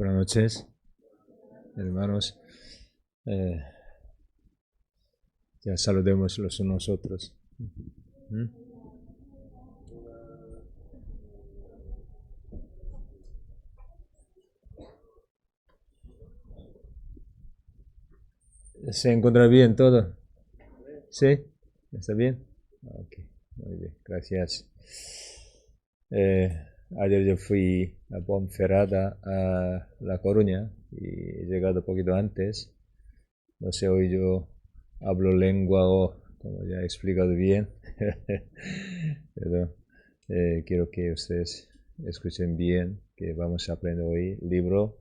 Buenas noches, hermanos. Ya saludemos los unos a otros. ¿Se encuentra bien todo? ¿Sí? ¿Está bien? Ok, muy bien, gracias. Ayer yo fui a Ponferrada, a La Coruña, y he llegado un poquito antes. No sé, hoy yo hablo lengua o, como ya he explicado bien, pero quiero que ustedes escuchen bien que vamos a aprender hoy libro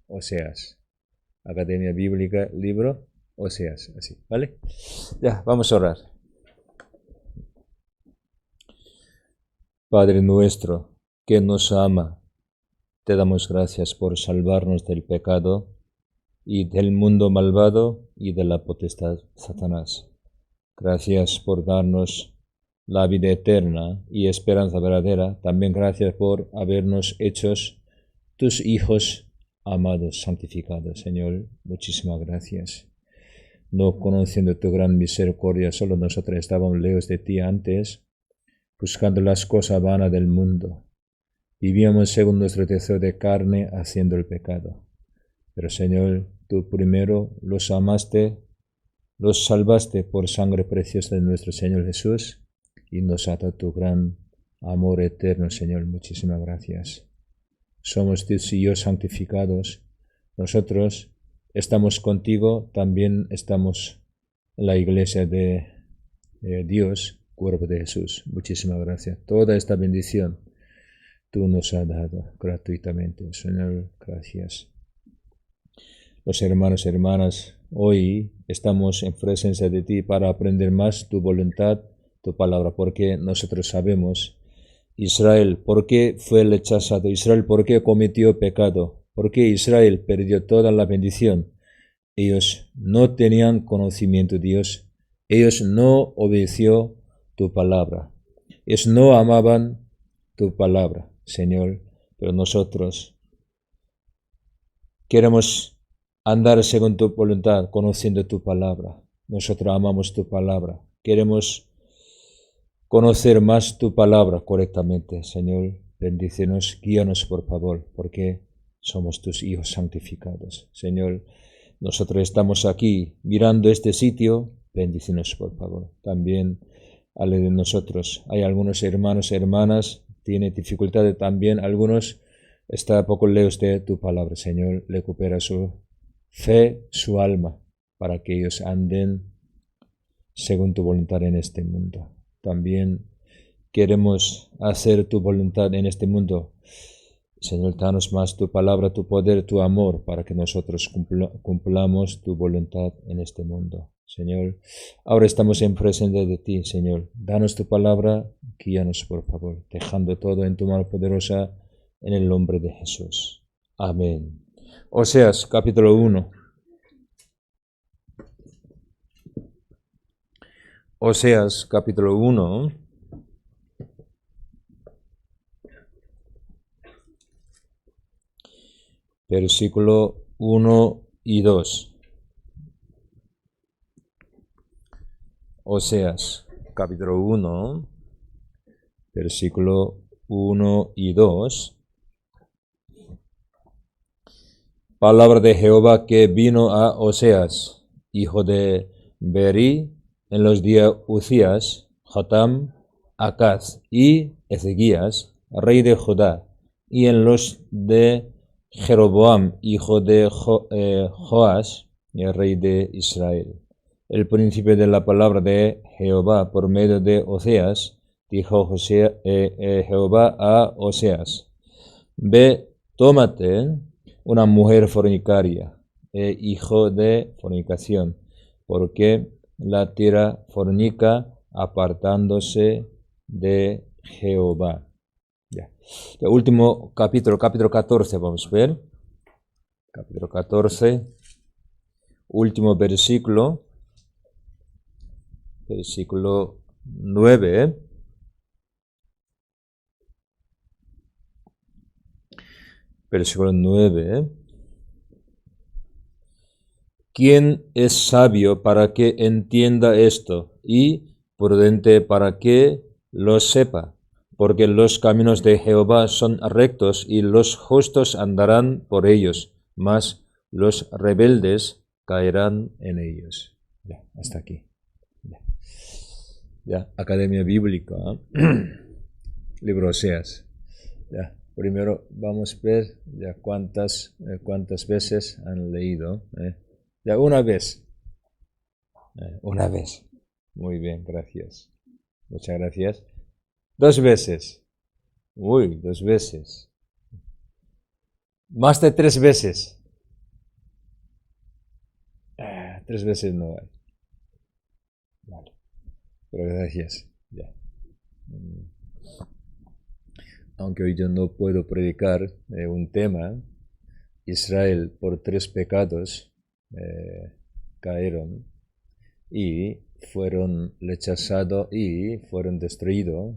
Oseas. Academia Bíblica, libro Oseas, así, ¿vale? Ya, vamos a orar. Padre nuestro, que nos ama, te damos gracias por salvarnos del pecado y del mundo malvado y de la potestad Satanás. Gracias por darnos la vida eterna y esperanza verdadera. También gracias por habernos hechos tus hijos amados, santificados, Señor. Muchísimas gracias. No conociendo tu gran misericordia, solo nosotros estábamos lejos de ti antes, buscando las cosas vanas del mundo. Vivíamos según nuestro deseo de carne, haciendo el pecado. Pero Señor, tú primero los amaste, los salvaste por sangre preciosa de nuestro Señor Jesús y nos ata tu gran amor eterno, Señor. Muchísimas gracias. Somos tus hijos santificados. Nosotros estamos contigo, también estamos en la iglesia de Dios, cuerpo de Jesús. Muchísimas gracias. Toda esta bendición tú nos has dado gratuitamente. Señor, gracias. Los hermanos y hermanas, hoy estamos en presencia de ti para aprender más tu voluntad, tu palabra, porque nosotros sabemos, Israel, ¿por qué fue rechazado? Israel, ¿por qué cometió pecado? ¿Por qué Israel perdió toda la bendición? Ellos no tenían conocimiento de Dios, ellos no obedeció tu palabra, ellos no amaban tu palabra, Señor, pero nosotros queremos andar según tu voluntad, conociendo tu palabra. Nosotros amamos tu palabra. Queremos conocer más tu palabra correctamente, Señor. Bendícenos, guíanos por favor, porque somos tus hijos santificados. Señor, nosotros estamos aquí mirando este sitio. Bendícenos por favor. También ale de nosotros. Hay algunos hermanos y hermanas, tienen dificultades también. Algunos están poco lejos de tu palabra, Señor. Recupera su fe, su alma, para que ellos anden según tu voluntad en este mundo. También queremos hacer tu voluntad en este mundo. Señor, danos más tu palabra, tu poder, tu amor, para que nosotros cumplamos tu voluntad en este mundo. Señor, ahora estamos en presencia de ti, Señor. Danos tu palabra, guíanos por favor, dejando todo en tu mano poderosa, en el nombre de Jesús. Amén. Oseas, capítulo 1. Oseas, capítulo 1. Versículo 1 y 2. Oseas, capítulo 1, versículo 1 y 2. Palabra de Jehová que vino a Oseas, hijo de Beri, en los días Uzías, Jotam, Acaz y Ezequías, rey de Judá, y en los de Jeroboam, hijo de Joás, rey de Israel. El príncipe de la palabra de Jehová por medio de Oseas, dijo Jehová a Oseas: Ve, tómate una mujer fornicaria, hijo de fornicación, porque la tierra fornica apartándose de Jehová. Ya. El último capítulo 14, vamos a ver. Capítulo 14, último versículo, versículo 9. Versículo 9. ¿Quién es sabio para que entienda esto y prudente para que lo sepa? Porque los caminos de Jehová son rectos y los justos andarán por ellos, mas los rebeldes caerán en ellos. Ya, hasta aquí. Ya, Academia Bíblica, libro Oseas. Ya, primero vamos a ver ya cuántas veces han leído. Ya, una vez. Una vez. Muy bien, gracias. Muchas gracias. 2 veces. Uy, 2 veces. Más de 3 veces. 3 veces no hay. Vale. Pero gracias. Ya. Aunque hoy yo no puedo predicar un tema, Israel por 3 pecados cayeron y fueron rechazados y fueron destruidos,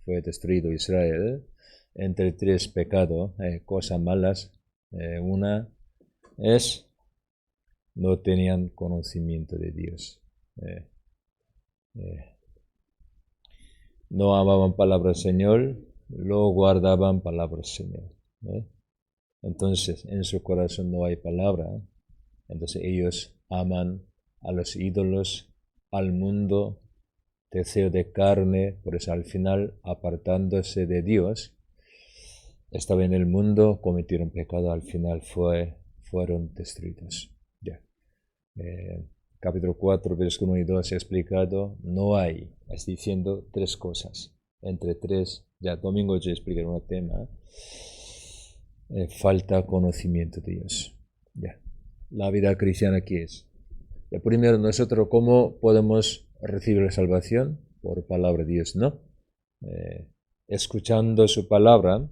fue destruido Israel entre 3 pecados, cosas malas. Una es no tenían conocimiento de Dios. No amaban palabra Señor, lo guardaban palabra Señor. Entonces en su corazón no hay palabra, entonces ellos aman a los ídolos, al mundo, deseo de carne, por eso al final apartándose de Dios, estaban en el mundo, cometieron pecado, al final fueron destruidos. Ya. Capítulo 4, versículo 1 y 2 he explicado, no hay, es diciendo 3 cosas, entre 3, ya domingo yo expliqué un tema, falta conocimiento de Dios. Ya. La vida cristiana, ¿qué es? Ya, primero, nosotros, ¿cómo podemos recibir la salvación? Por palabra de Dios, ¿no? Escuchando su palabra,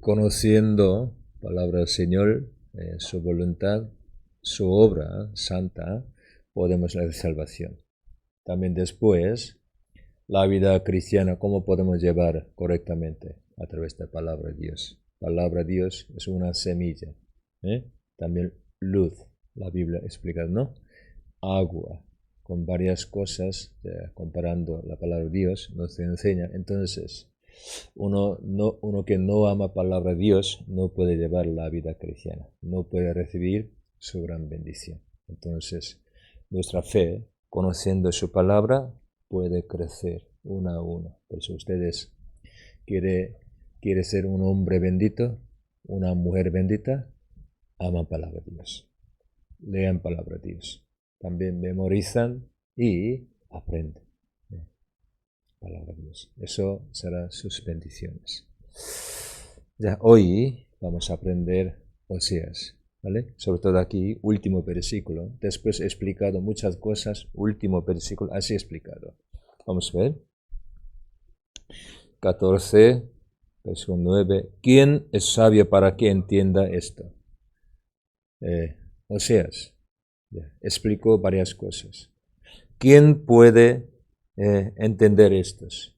conociendo palabra del Señor, su voluntad, su obra santa, podemos la salvación. También después, la vida cristiana, ¿cómo podemos llevar correctamente? A través de la palabra de Dios. Palabra de Dios es una semilla. También luz, la Biblia explica, ¿no? Agua, con varias cosas, comparando la palabra de Dios, nos enseña. Entonces, uno que no ama palabra de Dios no puede llevar la vida cristiana, no puede recibir su gran bendición. Entonces, nuestra fe, conociendo su palabra, puede crecer uno a uno. Por eso ustedes quiere ser un hombre bendito, una mujer bendita, aman palabra de Dios, lean palabra de Dios, también memorizan y aprenden palabra de Dios. Eso será sus bendiciones. Ya hoy vamos a aprender Oseas, ¿vale? Sobre todo aquí, último versículo. Después he explicado muchas cosas, último versículo, así he explicado. Vamos a ver. 14, versículo 9. ¿Quién es sabio para que entienda esto? Oseas explicó varias cosas. ¿Quién puede entender estos?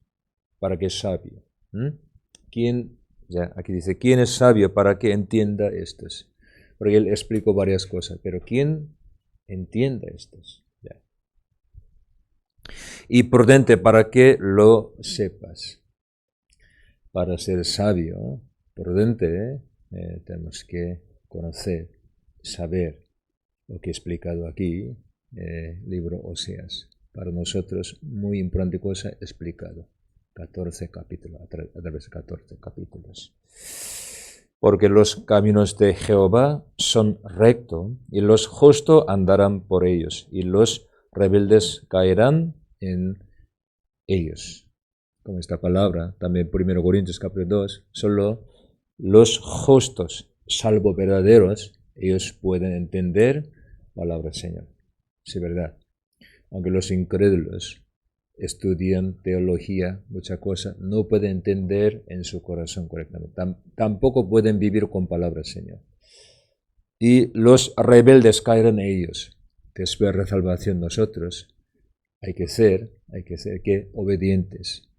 Para que es sabio. ¿Quién? Ya, aquí dice, ¿quién es sabio para que entienda estos? Porque él explicó varias cosas, pero ¿quién entienda estos? Ya. Y prudente para que lo sepas. Para ser sabio, prudente, tenemos que conocer, saber lo que he explicado aquí, libro Oseas. Para nosotros, muy importante cosa explicado. 14 capítulos, a través de 14 capítulos. Porque los caminos de Jehová son rectos, y los justos andarán por ellos, y los rebeldes caerán en ellos. Con esta palabra, también 1 Corintios capítulo 2, solo los justos, salvo verdaderos, ellos pueden entender palabra del Señor. Sí, verdad. Aunque los incrédulos estudian teología, muchas cosas, no pueden entender en su corazón correctamente. Tampoco pueden vivir con palabra del Señor. Y los rebeldes caerán en ellos. Después de la salvación nosotros hay que ser ¿qué? Obedientes.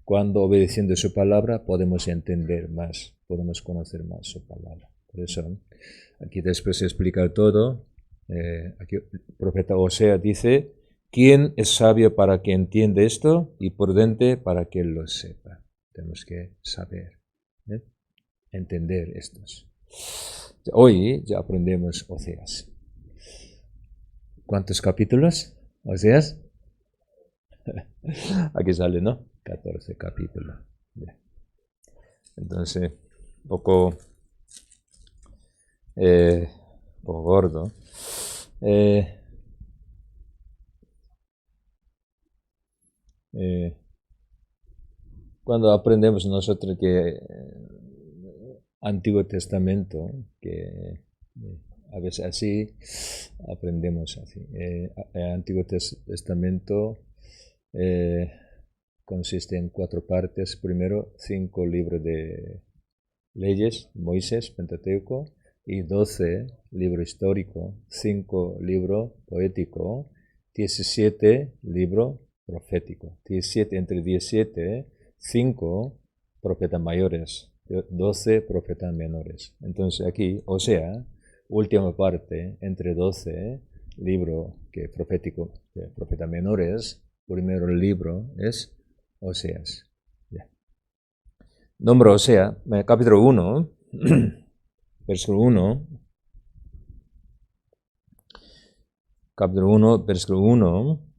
Cuando obedeciendo su palabra podemos entender más, podemos conocer más su palabra. Por eso, aquí después de explicar todo, aquí el profeta Osea dice, ¿quién es sabio para que entienda esto y prudente para que lo sepa? Tenemos que saber, entender estos. Hoy ya aprendemos Oseas. ¿Cuántos capítulos? Oseas. Aquí sale, ¿no? 14 capítulos. Entonces, un poco gordo. Cuando aprendemos nosotros que Antiguo Testamento, que a veces así aprendemos así. Antiguo Testamento consiste en 4 partes. Primero, 5 libros de leyes, Moisés, Pentateuco, y 12 libros históricos, 5 libros poéticos, 17 libros proféticos, 17, entre 17, 5 profetas mayores, 12 profetas menores. Entonces aquí, o sea, última parte, entre 12 libros que proféticos, profetas menores, primero libro es Oseas. Nombre Osea, capítulo 1, versículo 1, capítulo 1, versículo 1,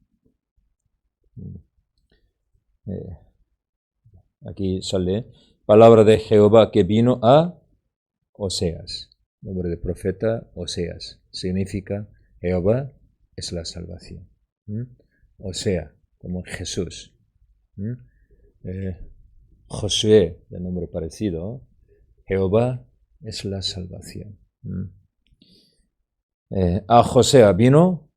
aquí sale, palabra de Jehová que vino a Oseas, nombre de profeta Oseas, significa Jehová es la salvación. Osea, como Jesús. Josué, de nombre parecido, Jehová es la salvación. A José vino,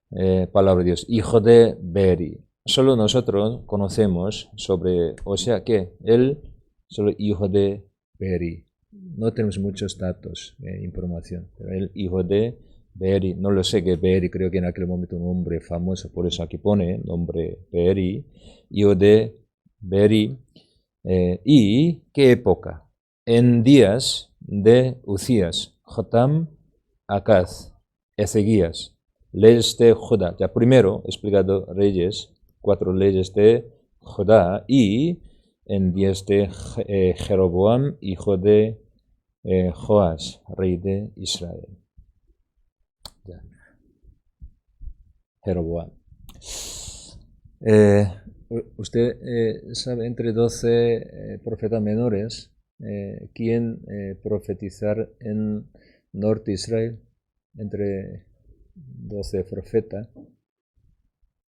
palabra de Dios, hijo de Beri. Solo nosotros conocemos sobre Osea que él solo hijo de Beri. No tenemos muchos datos, información, pero él hijo de Beri. No lo sé que Beri, creo que en aquel momento un hombre famoso, por eso aquí pone nombre Beri, hijo de Beri. ¿Y qué época? En días de Uzías, Jotam, Acaz, Ezequías, leyes de Judá. Ya primero explicado reyes, 4 leyes de Judá, y en días de Jeroboam, hijo de Joás, rey de Israel. Ya. Jeroboam. Usted sabe, entre 12 profetas menores, ¿quién profetizar en norte de Israel? Entre 12 profetas.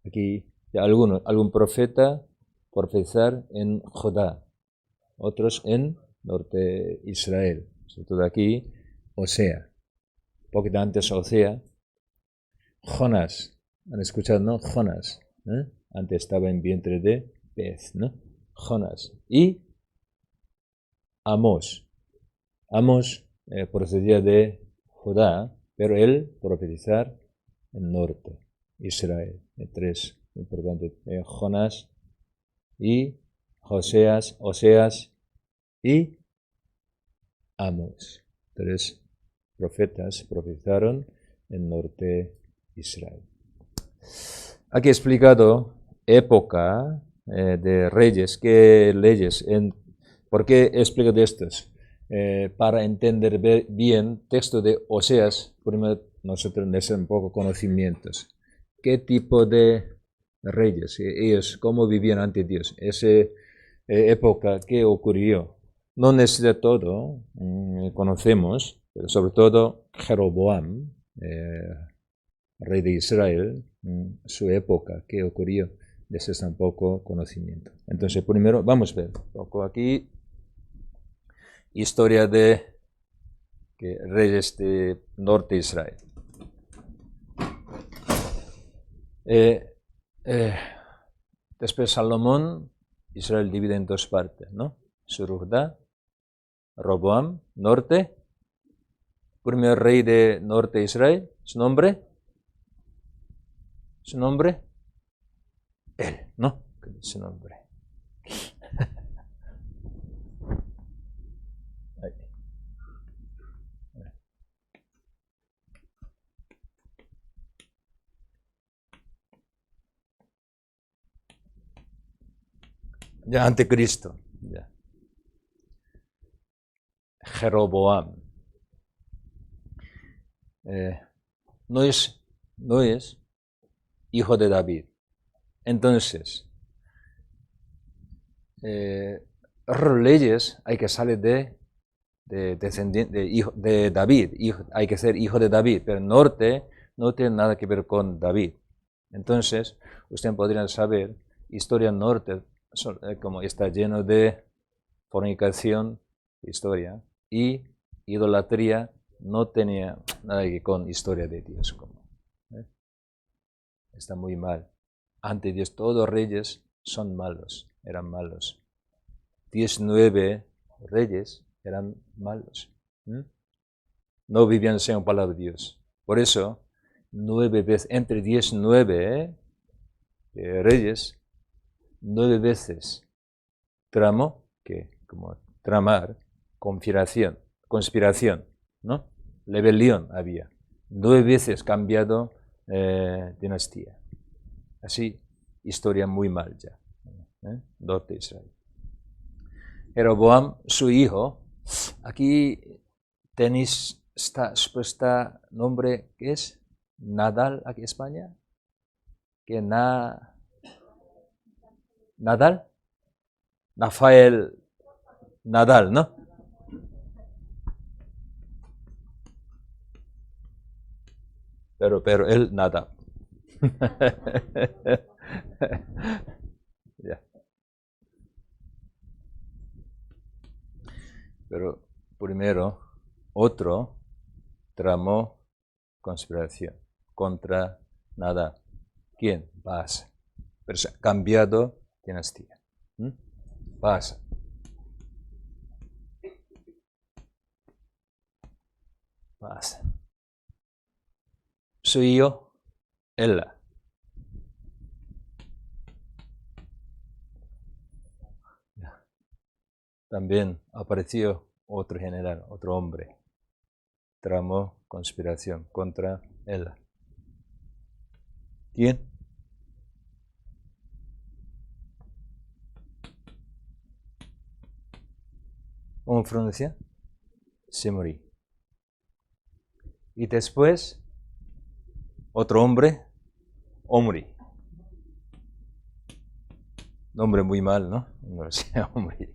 Aquí, algún profeta profetizar en Judá, otros en norte de Israel. Sobre todo aquí, Osea. Un poquito antes Osea. Jonás. ¿Han escuchado, no? Jonás. Antes estaba en vientre de pez, ¿no? Jonás. Y Amós. Amós procedía de Judá, pero él profetizar en norte, Israel. 3 importantes. Jonás y Oseas y Amós. 3 profetas profetizaron en norte Israel. Aquí he explicado época de reyes, qué leyes, ¿por qué he explicado estos? Para entender bien texto de Oseas, primero nosotros necesitamos un poco conocimientos. ¿Qué tipo de reyes? Ellos, ¿cómo vivían ante Dios? Esa época, ¿qué ocurrió? No necesita todo, conocemos, pero sobre todo Jeroboam, rey de Israel, su época, qué ocurrió, necesita un poco conocimiento. Entonces, primero, vamos a ver un poco aquí, historia de reyes de norte de Israel. Después Salomón, Israel divide en 2 partes, ¿no? Surujda, Roboam, norte. Primer rey de norte de Israel, ¿su nombre? ¿Su nombre? él, ¿no? Su nombre. Ya, anticristo. Ya. Jeroboam. No es hijo de David. Entonces, los reyes hay que salir de descendiente de David, hay que ser hijo de David, pero el norte no tiene nada que ver con David. Entonces, ustedes podrían saber, historia norte como está lleno de fornicación, historia, y idolatría no tenía nada que ver con historia de Dios. ¿eh? Está muy mal. Ante Dios, todos los reyes son malos, eran malos. 19 reyes eran malos. No vivían según palabra de Dios. Por eso, 9 veces, entre 19 reyes, 9 veces tramó, que como tramar, conspiración, ¿no? Rebelión había. 9 veces cambiado dinastía. Así, historia muy mal ya. Norte de Israel. Jeroboam, su hijo, aquí tenéis supuesta nombre, ¿qué es? Nadal, aquí en España. ¿Qué Nadal? Rafael Nadal, ¿no? Pero él nada. Yeah. Pero primero, otro tramó conspiración contra nada. ¿Quién? Baasa. Pero se ha cambiado dinastía. Baasa. Baasa. Su hijo, Ela. También apareció otro general, otro hombre. Tramó conspiración contra Ela. ¿Quién? ¿Cómo pronuncia? Simri. Y después, otro hombre, Omri. Nombre muy mal, ¿no? No sé, Omri.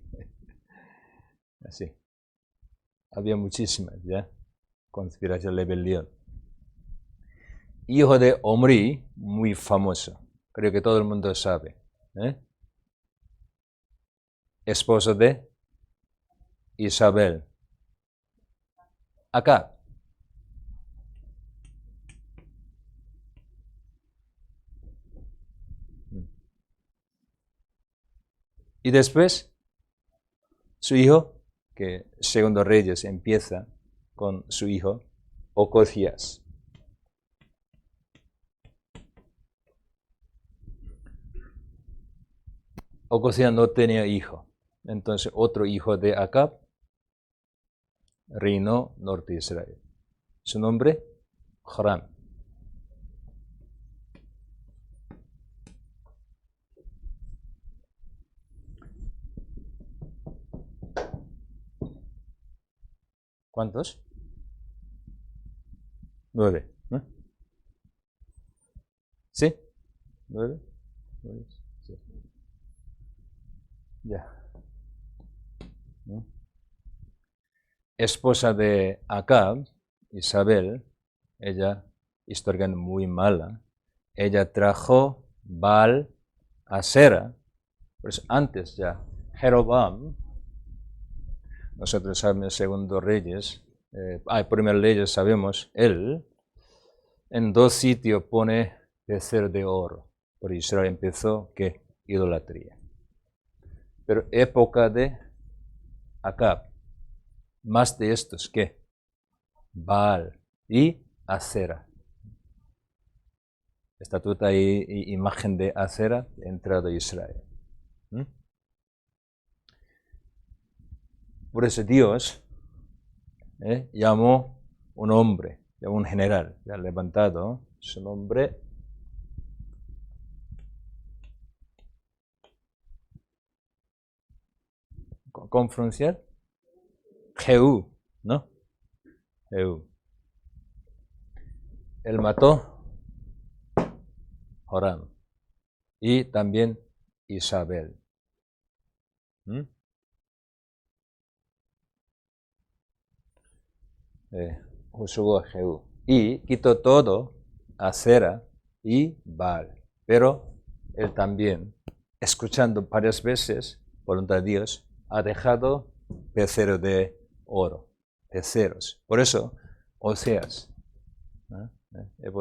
Así. Había muchísimas, ¿ya? Conspiración, rebelión. Hijo de Omri, muy famoso. Creo que todo el mundo sabe. Esposo de Isabel. Acá. Y después, su hijo, que Segundo Reyes empieza con su hijo, Ocosías. Ocosías no tenía hijo. Entonces, otro hijo de Acab reinó norte de Israel. Su nombre, Joram. ¿Cuántos? 9. ¿No? ¿Sí? 9. Sí. Ya. ¿No? Esposa de Acab, Isabel, ella, historia muy mala, ella trajo Baal a Sera, pues antes ya, Jeroboam, nosotros sabemos Segundo Reyes, Primer Reyes sabemos, él en 2 sitios pone becerro de oro, por Israel empezó, ¿qué? Idolatría. Pero época de Acab, más de estos, ¿qué? Baal y Acera. estatuta y imagen de Acera, entrado a Israel. Por eso Dios llamó un hombre, llamó un general, ya levantado, su nombre ¿cómo pronunciar? Jehú, ¿no? Jehú. Él mató Joram y también Isabel. Juzgó a Jehú y quitó todo a Sera y Baal. Pero él también, escuchando varias veces voluntad de Dios, ha dejado becerro de oro, becerros. Por eso, Oseas,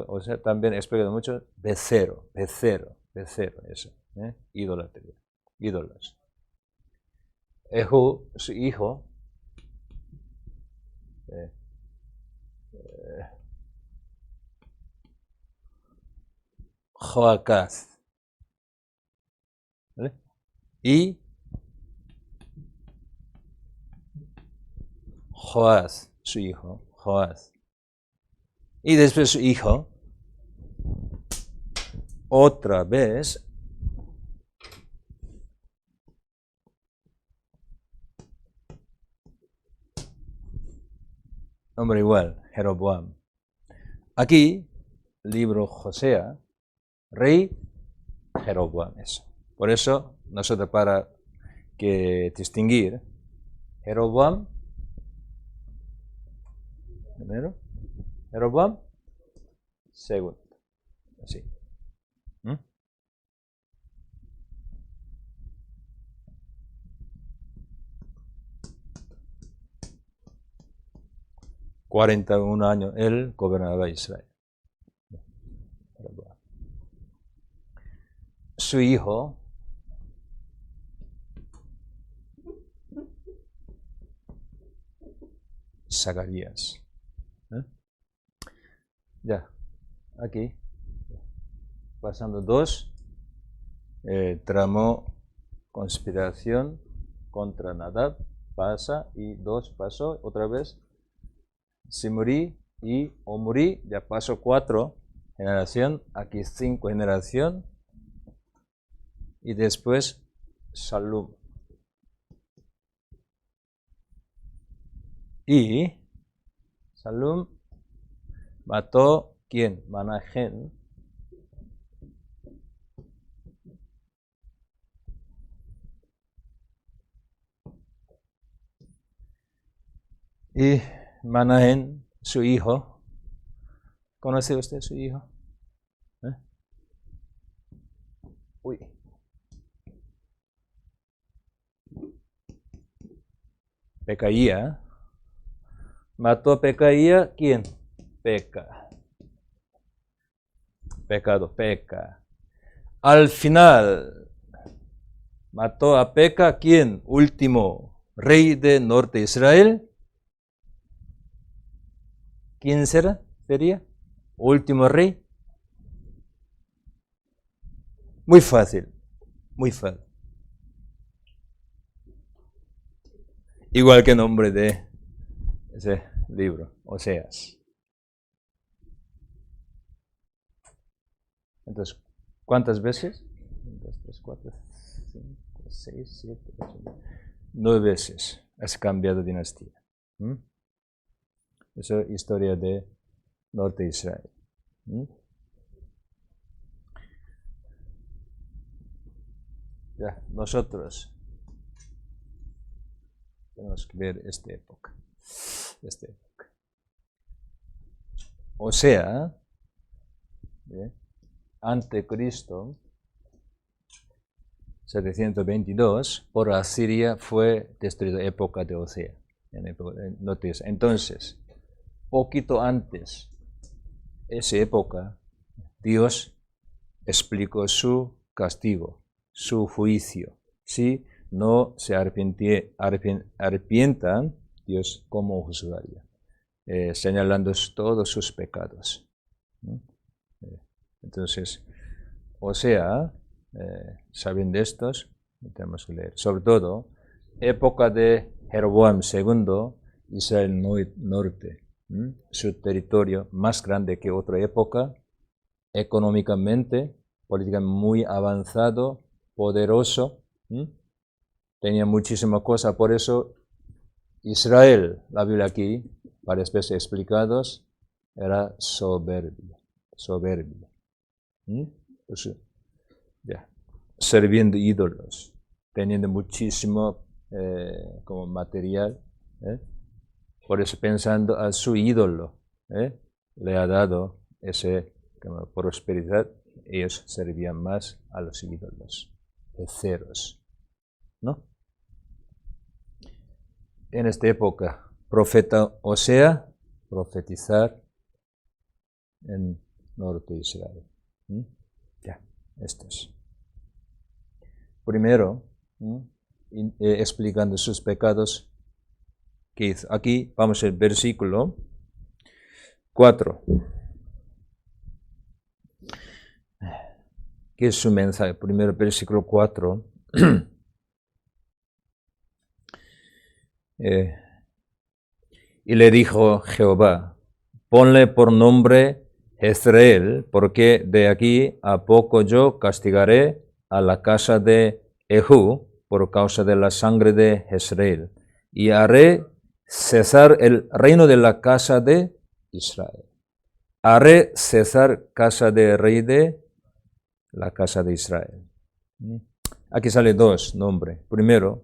o sea, también he explicado mucho, becerro, eso, idolatría, ídolos. Jehú, su hijo, Joacaz, ¿vale? Y Joás, su hijo, Joás. Y después su hijo, otra vez, nombre igual, Jeroboam. Aquí, libro Josea, rey Jeroboam. Eso. Por eso, nosotros para que distinguir, Jeroboam, primero, Jeroboam, segundo. Así. 41 años, él gobernaba Israel. Su hijo, Zacarías. Ya, aquí, pasando 2, tramó conspiración contra Nadab, pasa, y 2 pasó, otra vez, Simuri y Omuri, ya pasó 4 generación, aquí 5 generación, y después Salum. Y Salum mató, ¿quién? Manahem. Y Manahem, su hijo, ¿conoce usted su hijo? Uy. Pecaía. Mató a Pecaía, ¿quién? Peca. Pecado, peca. Al final, mató a Peca, ¿quién? Último rey de Norte de Israel. ¿Quién sería? Último rey. Muy fácil, muy fácil. Igual que el nombre de ese libro, Oseas. Entonces, ¿cuántas veces? 1, 2, 3, 4, 5, 6, 7, 8, 9 veces has cambiado dinastía. Esa es historia de Norte de Israel. Ya, nosotros tenemos que ver esta época. O sea, ante Cristo, 722, por Asiria fue destruida época de Osea. Entonces, poquito antes de esa época, Dios explicó su castigo, su juicio. Si no se arrepientan, Dios cómo juzgaría, señalando todos sus pecados. Entonces, o sea, sabiendo estos, tenemos que leer. Sobre todo, época de Jeroboam II, Israel Norte, su territorio más grande que otra época, económicamente, políticamente muy avanzado, poderoso, tenía muchísima cosa, por eso Israel, la Biblia aquí, varias veces explicados, era soberbio, soberbio. Pues, ya, sirviendo ídolos, teniendo muchísimo como material, por eso pensando a su ídolo, le ha dado ese como prosperidad, ellos servían más a los ídolos, ceros, ¿no? En esta época, profeta Osea, profetizar en norte de Israel. Ya, esto es. Primero, explicando sus pecados, que hizo. Aquí vamos al versículo 4. ¿Qué es su mensaje? Primero, versículo 4. Y le dijo Jehová, ponle por nombre Jezreel, porque de aquí a poco yo castigaré a la casa de Jehú por causa de la sangre de Jezreel, y haré cesar el reino de la casa de Israel. Haré cesar casa de rey de la casa de Israel. Aquí sale dos nombres. Primero,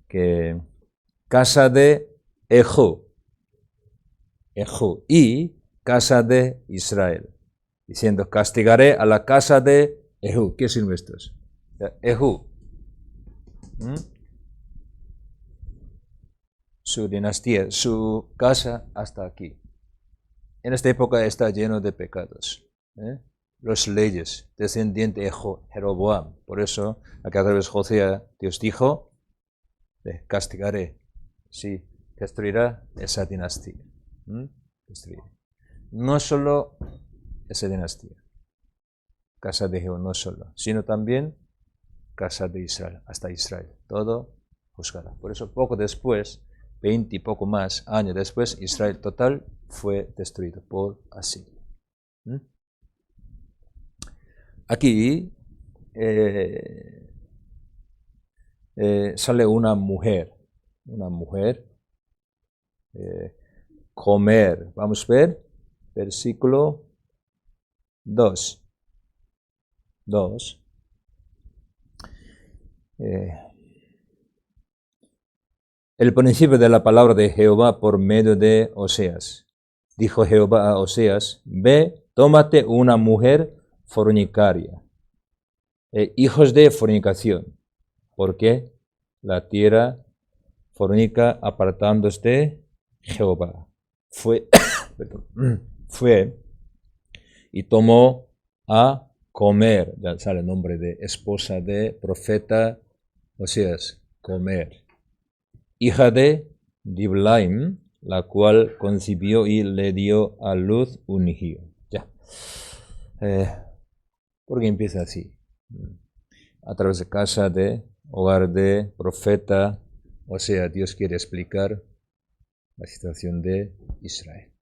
que casa de Jehú y casa de Israel, diciendo, castigaré a la casa de Jehú. ¿Qué son estos? Jehú, su dinastía, su casa hasta aquí. En esta época está lleno de pecados. Los leyes, descendiente de Jeroboam. Por eso, acá a través de José, Dios dijo, castigaré, sí, destruirá esa dinastía. Destruirá. No solo esa dinastía, casa de Jehová, no solo, sino también casa de Israel, hasta Israel, todo juzgará. Por eso poco después, 20 y poco más años después, Israel total fue destruido por Asiria. Aquí sale una mujer, comer. Vamos a ver, versículo 2. El principio de la palabra de Jehová por medio de Oseas. Dijo Jehová a Oseas, ve, tómate una mujer fornicaria, hijos de fornicación, porque la tierra fornica apartándose de Jehová. Fue y tomó a comer, ya sale el nombre de esposa de profeta Oseas, comer, hija de Diblaim, la cual concibió y le dio a luz un hijo. Ya. Porque empieza así. A través de casa de, hogar de, profeta, o sea, Dios quiere explicar la situación de Israel.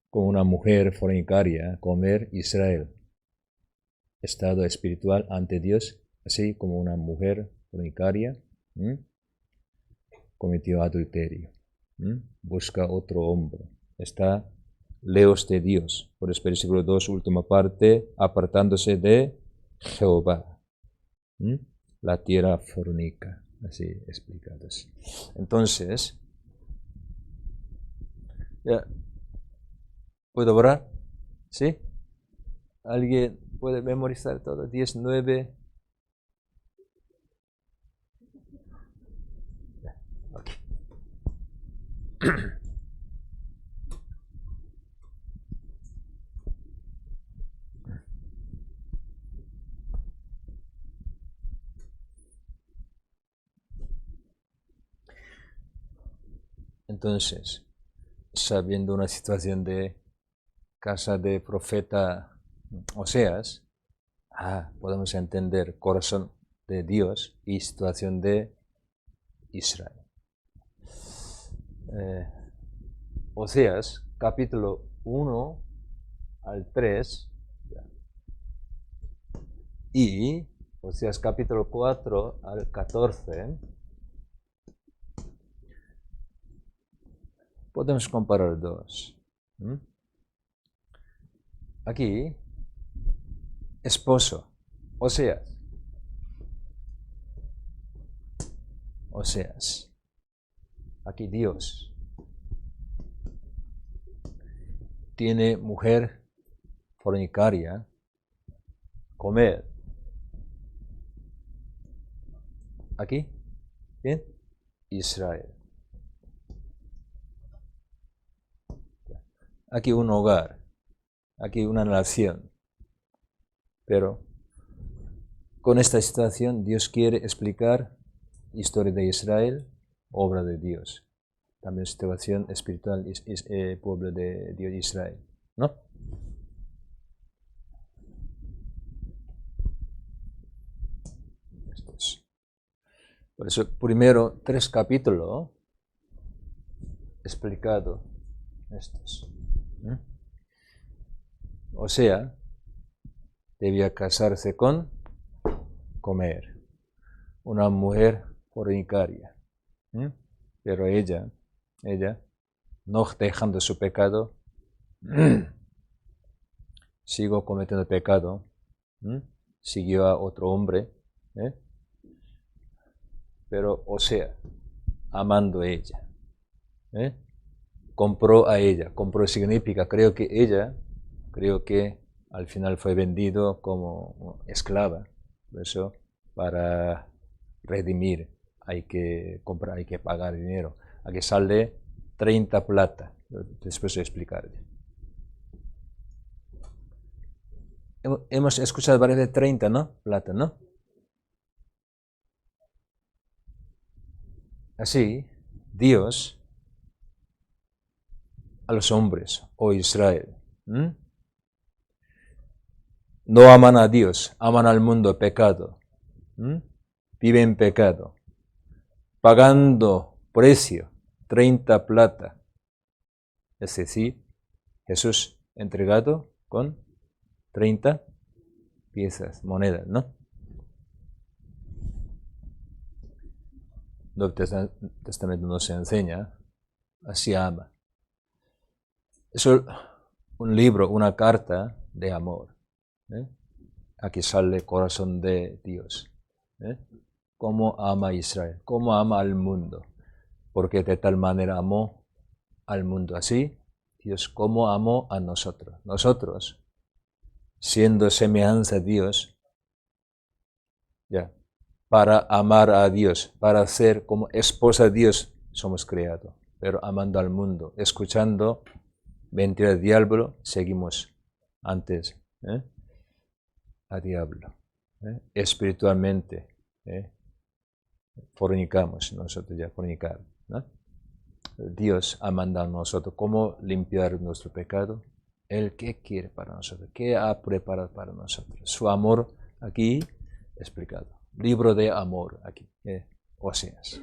Como una mujer fornicaria, comer Israel. Estado espiritual ante Dios, así como una mujer fornicaria cometió adulterio, busca otro hombre, está lejos de Dios. Por eso versículo 2, última parte, apartándose de Jehová. La tierra fornica, así explicados. Entonces, ¿ya puedo orar? ¿Sí? ¿Alguien puede memorizar todo? 10, 9. Okay. Entonces, sabiendo una situación de casa de profeta Oseas, podemos entender corazón de Dios y situación de Israel. Oseas, capítulo 1 al 3, y Oseas capítulo 4 al 14, podemos comparar dos. Aquí, esposo, Oseas. Aquí Dios tiene mujer fornicaria, comer. Aquí, ¿bien? Israel. Aquí un hogar, aquí una nación. Pero con esta situación Dios quiere explicar historia de Israel, obra de Dios. También situación espiritual, pueblo de Dios Israel, ¿no? Por eso, primero 3 capítulos explicado estos. O sea, debía casarse con comer, una mujer fornicaria. Pero ella, no dejando su pecado, siguió cometiendo pecado, siguió a otro hombre, pero o sea, amando a ella, compró a ella. Compró significa, creo que al final fue vendido como esclava. Por eso, para redimir hay que comprar, hay que pagar dinero. Aquí sale 30 plata, después de explicarle. Hemos escuchado varias de 30, ¿no? Plata, ¿no? Así, Dios a los hombres, Israel, no aman a Dios, aman al mundo, pecado. Viven en pecado, pagando precio, 30 plata. Es decir, Jesús entregado con 30 piezas, monedas, ¿no? Nuevo Testamento nos enseña, así ama. Es un libro, una carta de amor. Aquí sale el corazón de Dios. Cómo ama a Israel, cómo ama al mundo. Porque de tal manera amó al mundo. Así, Dios cómo amó a nosotros. Nosotros, siendo semejanza a Dios, para amar a Dios, para ser como esposa de Dios, somos creados. Pero amando al mundo, escuchando mentira del diablo, seguimos antes a diablo. Espiritualmente, fornicamos nosotros ya, fornicar, ¿no? Dios ha mandado a nosotros cómo limpiar nuestro pecado. Él qué quiere para nosotros, qué ha preparado para nosotros. Su amor aquí explicado. Libro de amor aquí, Oseas.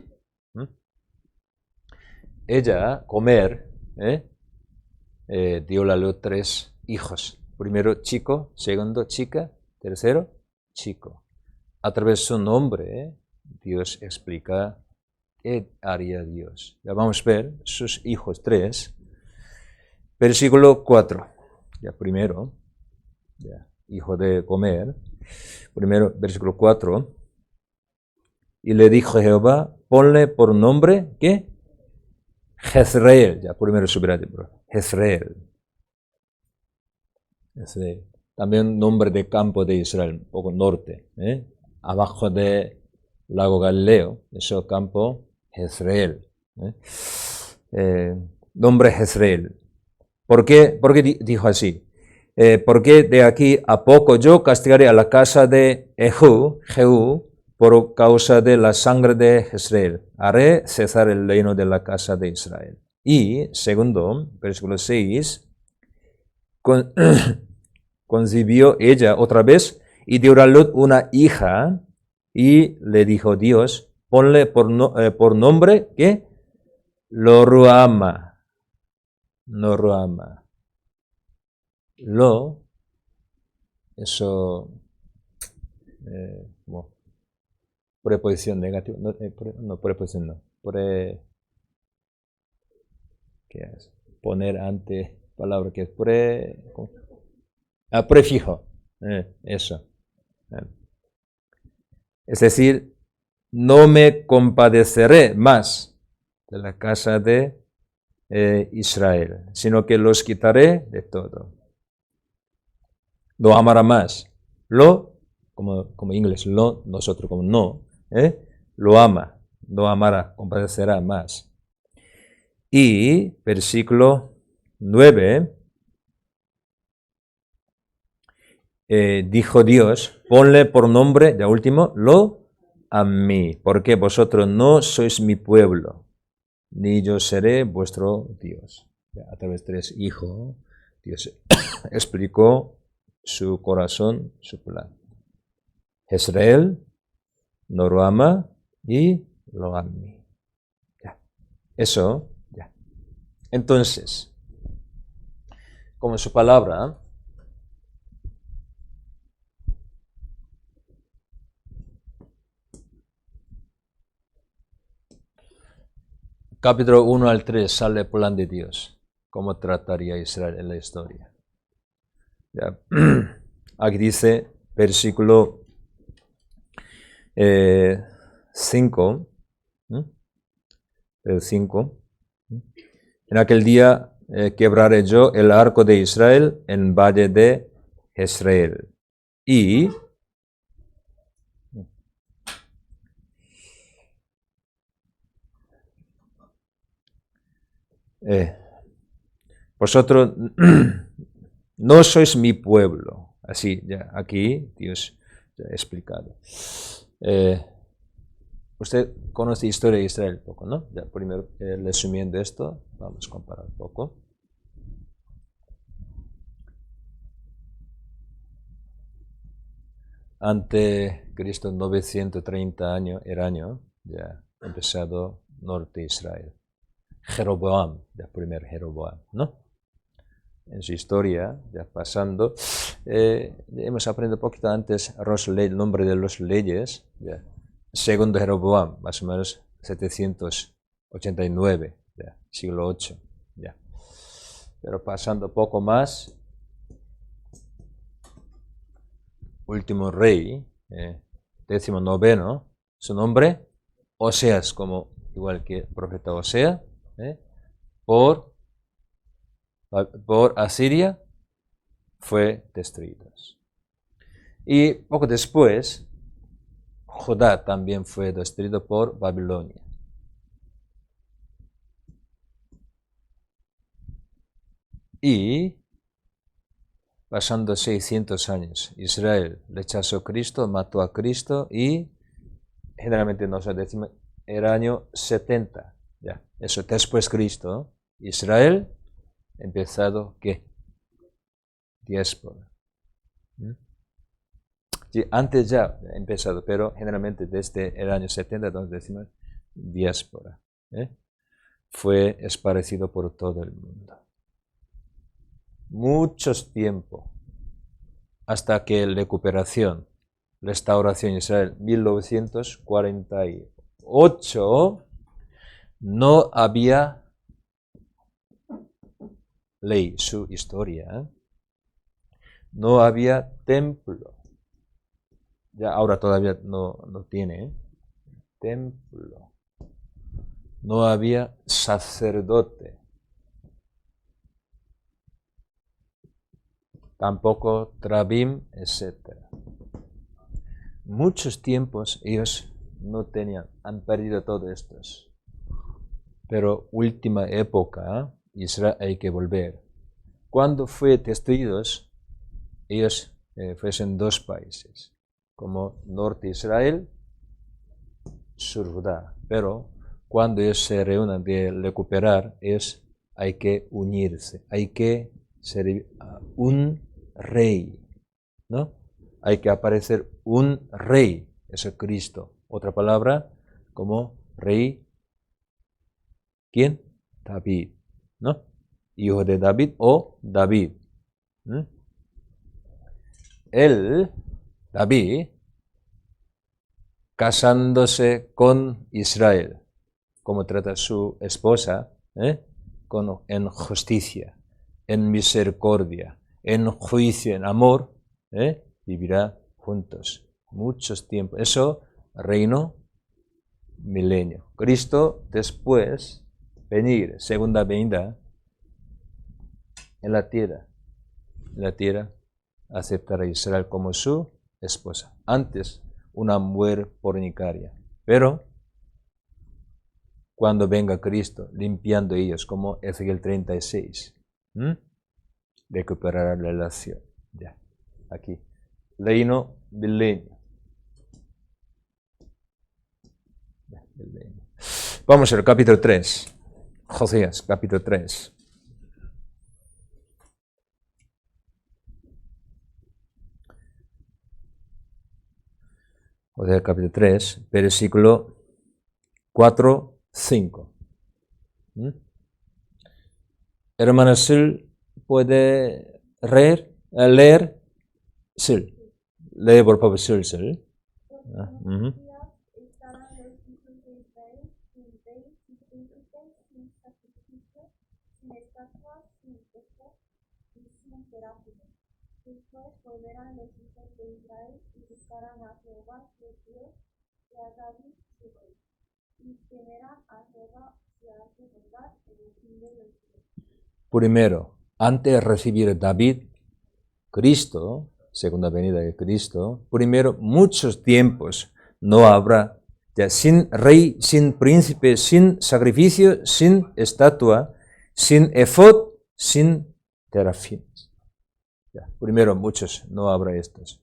Ella, comer, dio a luz 3 hijos. Primero chico, segundo chica, tercero chico. A través de su nombre, Dios explica qué haría Dios. Ya vamos a ver sus hijos 3. Versículo 4. Ya primero, hijo de comer. Primero, versículo 4. Y le dijo Jehová, ponle por nombre, ¿qué? Jezreel. Ya primero subrayado. Jezreel. También nombre de campo de Israel, un poco norte. Abajo de lago Galileo, eso campo Jezreel. Nombre Jezreel. ¿Por qué dijo así? Porque de aquí a poco yo castigaré a la casa de Jehú, por causa de la sangre de Jezreel. Haré cesar el reino de la casa de Israel. Y, segundo, versículo 6, con- concibió ella otra vez y dio a luz una hija y le dijo Dios, ponle por nombre, ¿qué? Lo-ruama. Lo-ruama. Lo, eso, como preposición negativa, no, preposición no, ¿qué es? Poner ante palabra que es ¿cómo? Prefijo, eso. Eh. Es decir, no me compadeceré más de la casa de Israel, sino que los quitaré de todo. Lo amará más. Como inglés, lo, nosotros como no, lo ama, lo amará, compadecerá más. Y versículo 9, dijo Dios, ponle por nombre, de último, lo a mí, porque vosotros no sois mi pueblo, ni yo seré vuestro Dios. A través de ese hijo, Dios explicó su corazón, su plan. Israel no lo ama y lo ama a mí. Ya. Eso, ya. Entonces, como su palabra, capítulo 1 al 3 sale el plan de Dios, cómo trataría a Israel en la historia. Ya. Aquí dice, versículo 5, el 5, en aquel día quebraré yo el arco de Israel en valle de Jezreel. Y vosotros no sois mi pueblo. Así, ya aquí Dios ya ha explicado. Usted conoce la historia de Israel poco, ¿no? Ya primero, resumiendo esto, vamos a comparar un poco. Ante Cristo, 930 años, el año, ya ha empezado norte de Israel. Jeroboam, ya primer Jeroboam, ¿no? En su historia, ya pasando, hemos aprendido un poquito antes el nombre de los leyes, ya. Segundo Jeroboam, más o menos 789, ya, siglo 8, ya. Pero pasando poco más, último rey, 19º, su nombre, Oseas, como igual que el profeta Osea, por Asiria fue destruido. Y poco después, Judá también fue destruido por Babilonia. Y pasando 600 años, Israel rechazó a Cristo, mató a Cristo y generalmente nos decimos el año 70. Ya, eso después Cristo, Israel empezado ¿qué? Diáspora. Sí, antes ya ha empezado, pero generalmente desde el año 70, donde decimos diáspora. Fue esparcido por todo el mundo. Muchos tiempo hasta que la recuperación, restauración de Israel, 1948, no había ley, su historia, no había templo. Ya ahora todavía no tiene templo. No había sacerdote. Tampoco Trabim, etc. Muchos tiempos ellos no tenían, han perdido todo esto. Pero última época, Israel hay que volver. Cuando fue destruidos, ellos fuesen dos países, como Norte Israel, Sur Judá. Pero cuando ellos se reúnan de recuperar, hay que unirse, hay que un rey, ¿no? Hay que aparecer un rey, eso es Cristo. Otra palabra, como rey, ¿quién? David, ¿no? Hijo de David o David. Él, David, casándose con Israel, como trata a su esposa, en justicia, en misericordia, en juicio, en amor, vivirá juntos muchos tiempos. Eso, reino milenio. Cristo después venir, segunda venida, en la tierra, aceptar a Israel como su esposa. Antes, una mujer fornicaria. Pero, cuando venga Cristo, limpiando ellos, como Ezequiel 36, recuperará la relación. Ya, aquí. Reino milenio. Vamos al capítulo 3. Josías, capítulo 3. Josías, capítulo 3, versículo 4, 5. Hermana Sil, ¿puede leer? Sil. Lee por favor, Sil. Después volverán los hijos de Israel y buscarán a Jehová su Dios y a David su rey, y temerán a Jehová y a su bondad en el fin de los días. Primero, antes de recibir David, Cristo, segunda venida de Cristo, primero muchos tiempos no habrá, ya sin rey, sin príncipe, sin sacrificio, sin estatua, sin efod, sin terafines. Primero muchos no habrá estos.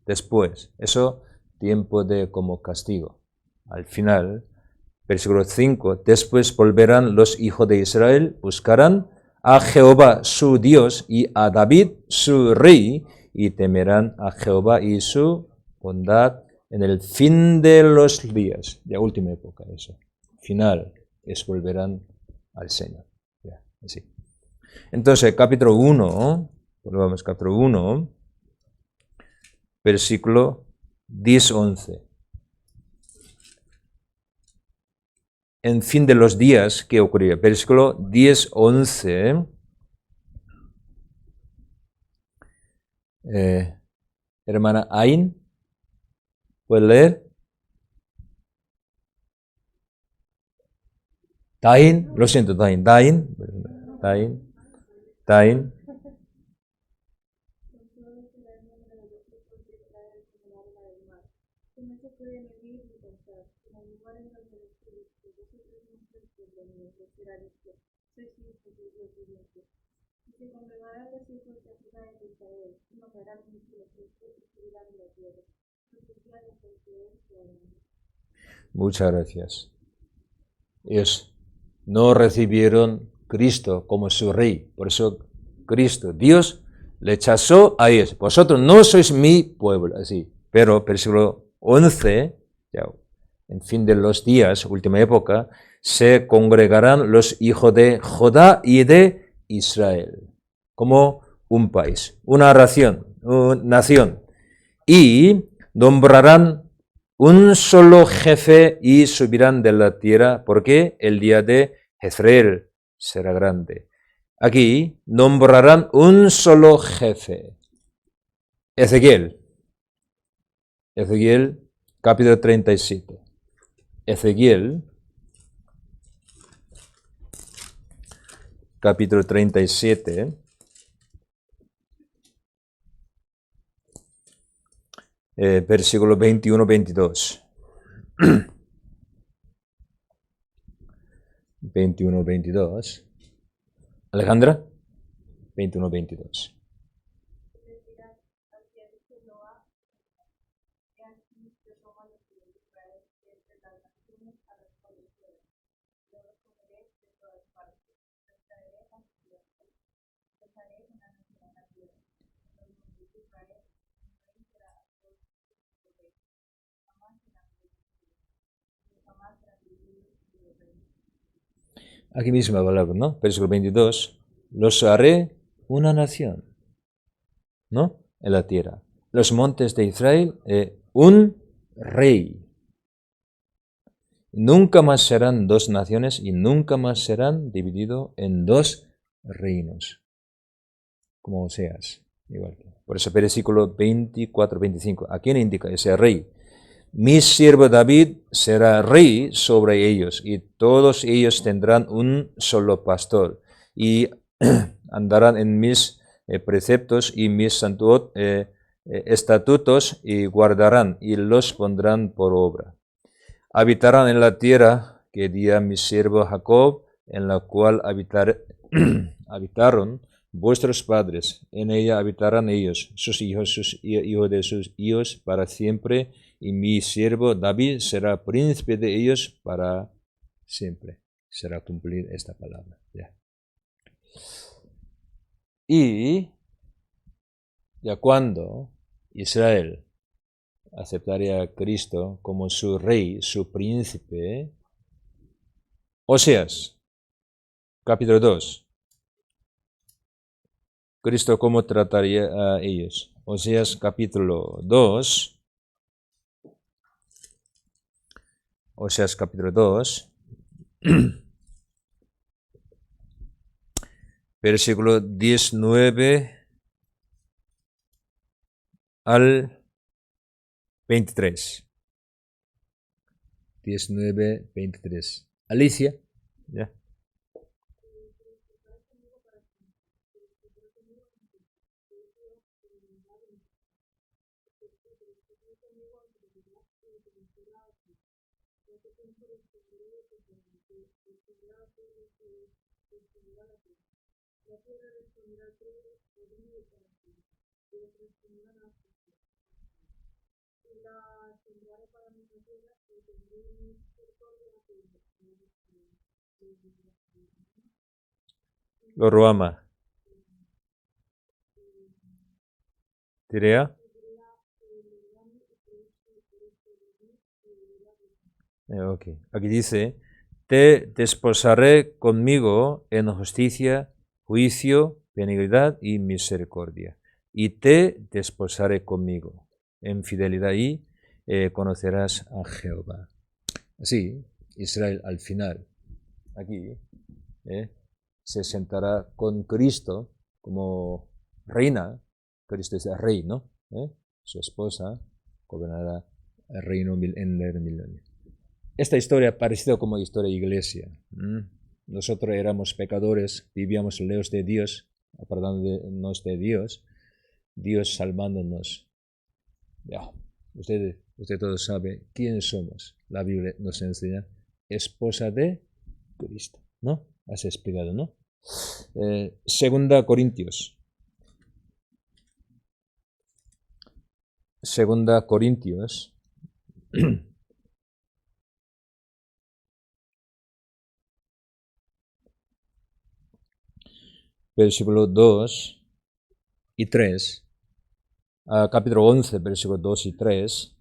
Después, eso tiempo de como castigo. Al final, versículo 5, después volverán los hijos de Israel, buscarán a Jehová su Dios y a David su rey, y temerán a Jehová y su bondad en el fin de los días. Ya última época, eso. Final es volverán al Señor. Ya, así. Entonces, capítulo 1, volvamos capítulo 1, versículo 10-11. En fin de los días, ¿qué ocurría? Versículo 10-11. Hermana Ain, ¿puede leer? Tain, lo siento, Tain. Muchas gracias. Ellos no recibieron Cristo como su rey. Por eso Cristo, Dios, rechazó a ellos. Vosotros no sois mi pueblo. Así. Pero, versículo 11, ya, en fin de los días, última época, se congregarán los hijos de Judá y de Israel, como un país, una nación, y nombrarán un solo jefe y subirán de la tierra, porque el día de Jezreel será grande. Aquí nombrarán un solo jefe. Ezequiel, capítulo 37. Ezequiel, capítulo 37. Versículo 21-22. 21-22. Alejandra, 21-22. Aquí misma palabra, ¿no? Versículo 22. Los haré una nación, ¿no? En la tierra. Los montes de Israel, un rey. Nunca más serán dos naciones y nunca más serán divididos en dos reinos. Como Oseas. Igual. Por eso versículo 24-25. ¿A quién indica ese rey? Mi siervo David será rey sobre ellos, y todos ellos tendrán un solo pastor, y andarán en mis preceptos y mis estatutos, y guardarán y los pondrán por obra. Habitarán en la tierra que di a mi siervo Jacob, en la cual habitaron vuestros padres. En ella habitarán ellos, sus hijos de sus hijos para siempre, y mi siervo David será príncipe de ellos para siempre. Será cumplir esta palabra. Ya. Y ya cuando Israel aceptaría a Cristo como su rey, su príncipe, Oseas, capítulo 2. Cristo, ¿cómo trataría a ellos? Oseas, capítulo 2. Oseas, capítulo 2. Versículo 19 al 23. 19, 23. Alicia. ¿Ya? Lo Ruama. Tirea. Okay. Aquí dice, te desposaré conmigo en justicia, juicio, benignidad y misericordia. Y te desposaré conmigo en fidelidad y conocerás a Jehová. Así, Israel al final, aquí, se sentará con Cristo como reina. Cristo es el rey, ¿no? Su esposa gobernará el reino en el milenio. Esta historia parecida como historia de iglesia. Nosotros éramos pecadores, vivíamos lejos de Dios, apartándonos de Dios, Dios salvándonos. Ya, usted todos saben quién somos. La Biblia nos enseña, esposa de Cristo, ¿no? Has explicado, ¿no? Segunda Corintios. Segunda Corintios. Versículo 2 y 3. Capítulo 11, versículo 2 y 3.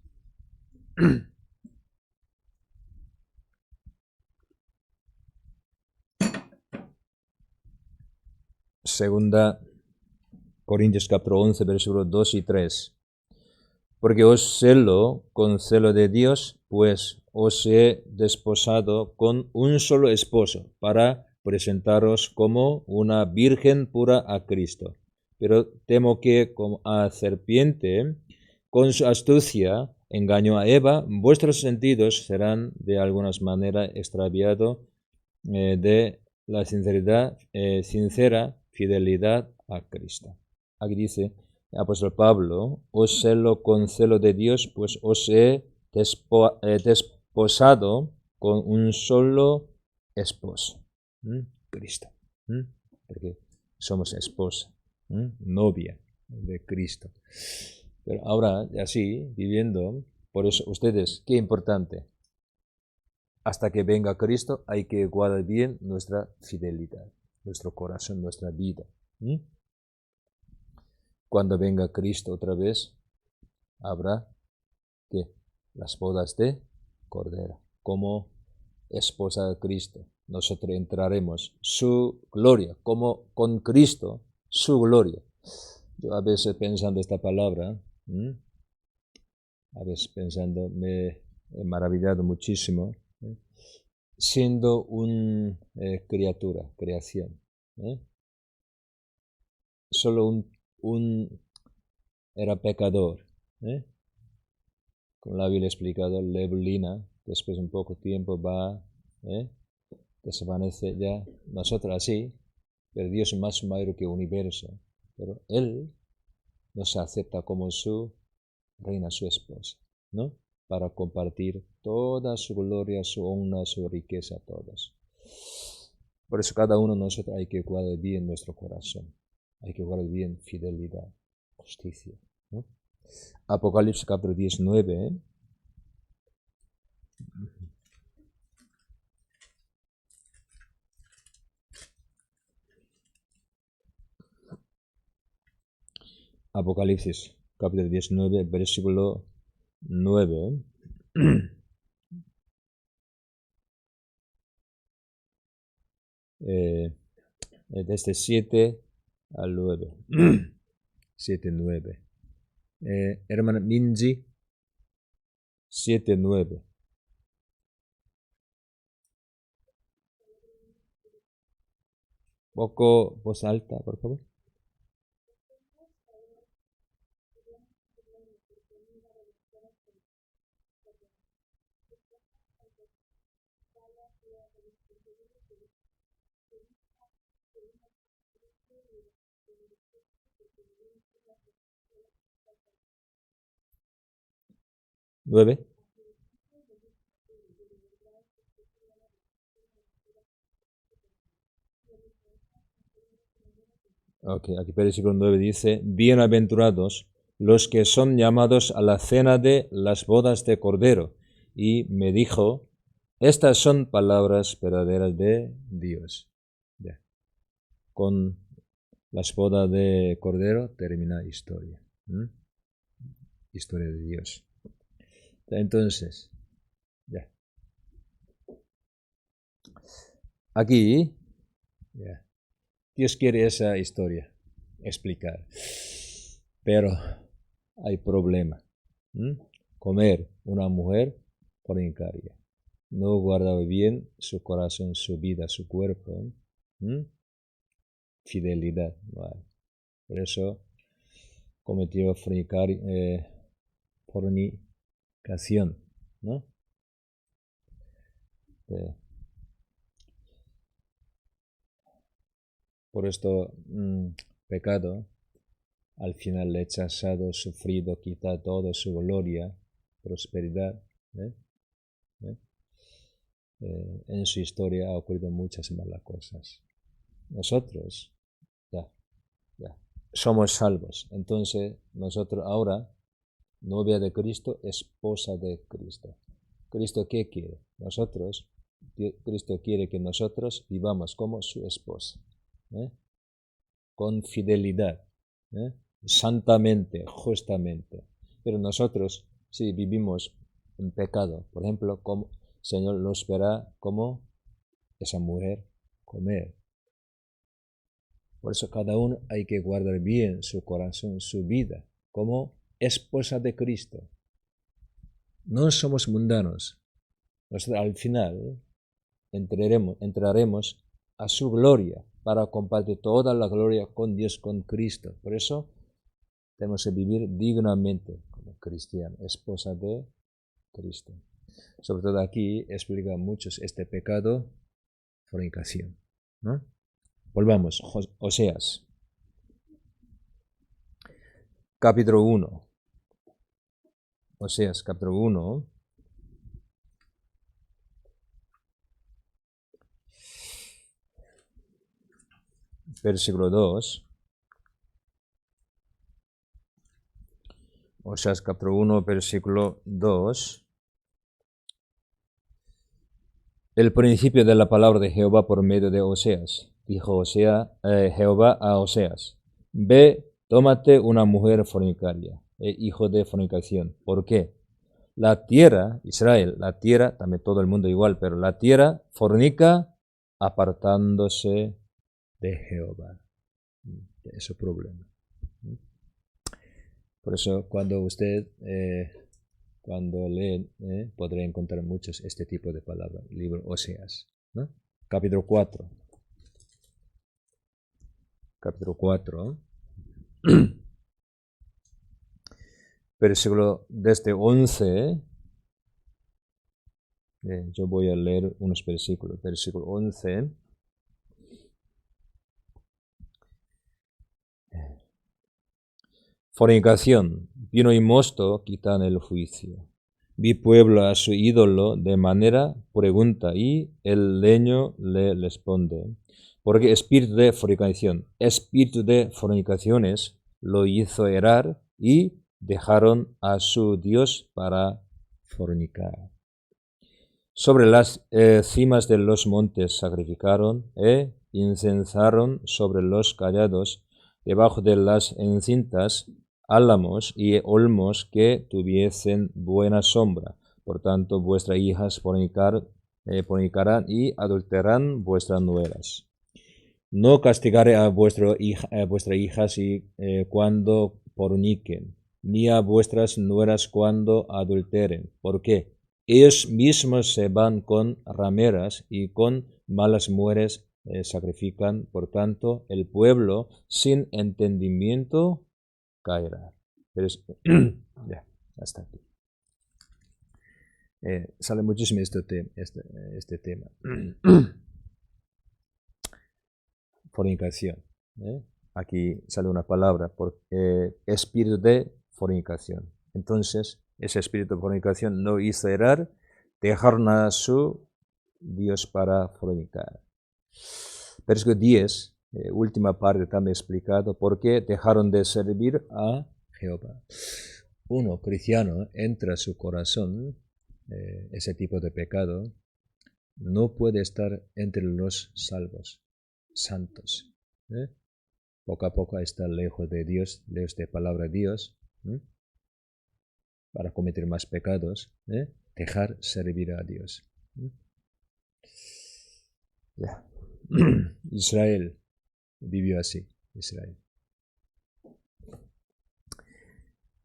Segunda Corintios capítulo 11, versículos 2 y 3. Porque os celo con celo de Dios, pues os he desposado con un solo esposo, para presentaros como una virgen pura a Cristo. Pero temo que, como a serpiente, con su astucia, engañó a Eva, vuestros sentidos serán de alguna manera extraviados de la sincera fidelidad a Cristo. Aquí dice el apóstol Pablo, os celo con celo de Dios, pues os he desposado con un solo esposo, Cristo, porque somos esposa, novia de Cristo. Pero ahora, así, viviendo, por eso ustedes, qué importante, hasta que venga Cristo hay que guardar bien nuestra fidelidad, nuestro corazón, nuestra vida. cuando venga Cristo otra vez, habrá que las bodas de Cordero, como esposa de Cristo. Nosotros entraremos su gloria, como con Cristo, su gloria. Yo a veces pensando esta palabra, a veces pensando, me he maravillado muchísimo, siendo una criatura, creación. Solo era pecador. Como la Biblia ha explicado, Lebulina, después de un poco tiempo va, desvanece ya. Nosotros así, pero Dios es más mayor que el universo. Pero Él nos acepta como su reina, su esposa, ¿no? Para compartir toda su gloria, su honra, su riqueza, todos. Por eso cada uno de nosotros hay que guardar bien nuestro corazón. Hay que guardar bien fidelidad, justicia, ¿no? Apocalipsis capítulo 19, Apocalipsis capítulo 19, versículo 9. Desde 7 al 9. 7, 9. Hermana Minji, 7, 9. Poco voz alta, por favor. ¿9? Ok, aquí versículo 9 dice, bienaventurados los que son llamados a la cena de las bodas de Cordero. Y me dijo, estas son palabras verdaderas de Dios. Ya. Con las bodas de Cordero termina la historia. Historia de Dios. Entonces, ya. Aquí, ya. Dios quiere esa historia explicar. Pero hay problema. Comer una mujer fornicaria. No guardaba bien su corazón, su vida, su cuerpo. Fidelidad. Vale. Por eso cometió fornicación. ¿No? Por esto, pecado, al final rechazado, sufrido, quita toda su gloria, prosperidad. En su historia ha ocurrido muchas malas cosas. Nosotros ya somos salvos. Entonces, nosotros ahora, novia de Cristo, esposa de Cristo. ¿Cristo qué quiere? Cristo quiere que nosotros vivamos como su esposa. Con fidelidad. Santamente, justamente. Pero nosotros, si vivimos en pecado, por ejemplo, como el Señor nos verá como esa mujer comer. Por eso cada uno hay que guardar bien su corazón, su vida, como esposa de Cristo. No somos mundanos. Nosotros al final entraremos a su gloria para compartir toda la gloria con Dios, con Cristo. Por eso tenemos que vivir dignamente como cristianos, esposa de Cristo. Sobre todo aquí explica muchos este pecado, fornicación, ¿no? Volvamos, Oseas, capítulo 1. Oseas, capítulo 1. Versículo 2. Oseas, capítulo 1, versículo 2. El principio de la palabra de Jehová por medio de Oseas. Dijo Jehová a Oseas, ve tómate una mujer fornicaria, hijo de fornicación. ¿Por qué? La tierra, Israel, la tierra, también todo el mundo igual, pero la tierra fornica apartándose de Jehová. Es su problema. Por eso cuando usted, cuando lee, podrá encontrar muchos este tipo de palabras. Libro Oseas, ¿no? Capítulo 4. Capítulo 4. Versículo desde 11. Yo voy a leer unos versículos. Versículo 11. Fornicación, vino y mosto quitan el juicio. Vi pueblo a su ídolo de manera pregunta y el leño le responde. Porque espíritu de fornicaciones lo hizo errar y dejaron a su Dios para fornicar. Sobre las cimas de los montes sacrificaron e incensaron sobre los callados, debajo de las encintas, álamos y olmos que tuviesen buena sombra. Por tanto, vuestras hijas fornicarán y adulterarán vuestras nueras. No castigaré a vuestras hijas cuando forniquen, ni a vuestras nueras cuando adulteren. ¿Por qué? Ellos mismos se van con rameras y con malas mujeres sacrifican. Por tanto, el pueblo sin entendimiento caerá. Pero ya, hasta aquí. Sale muchísimo este tema. Fornicación. Aquí sale una palabra, espíritu de fornicación. Entonces, ese espíritu de fornicación no hizo errar, dejaron a su Dios para fornicar. Versículo 10, última parte también explicado, por qué dejaron de servir a Jehová. Uno, cristiano, entra a su corazón ese tipo de pecado, no puede estar entre los salvos, santos. Poco a poco está lejos de Dios, lejos de palabra de Dios, para cometer más pecados, dejar servir a Dios. Ya. Israel vivió así, Israel.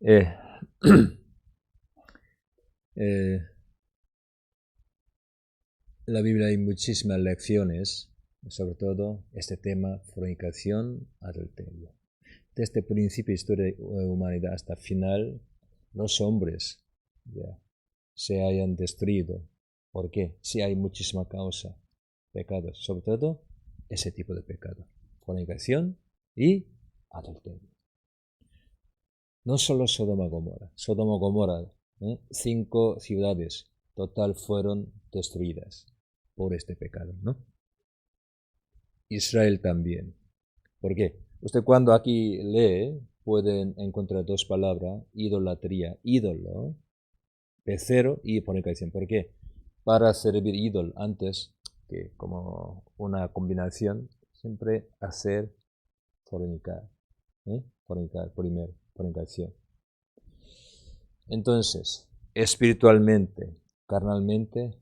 En la Biblia hay muchísimas lecciones, sobre todo este tema, fornicación, adulterio. Desde el principio de la historia de la humanidad hasta el final, los hombres ya se hayan destruido. ¿Por qué? Sí hay muchísima causa, pecados, sobre todo ese tipo de pecado, fornicación y adulterio. No solo Sodoma y Gomorra, 5 ciudades total fueron destruidas por este pecado, ¿no? Israel también. ¿Por qué? Usted cuando aquí lee, pueden encontrar dos palabras, idolatría, ídolo, becerro y fornicación. ¿Por qué? Para servir ídolo, antes que como una combinación, siempre hacer fornicar. Fornicar primero, fornicación. Entonces, espiritualmente, carnalmente,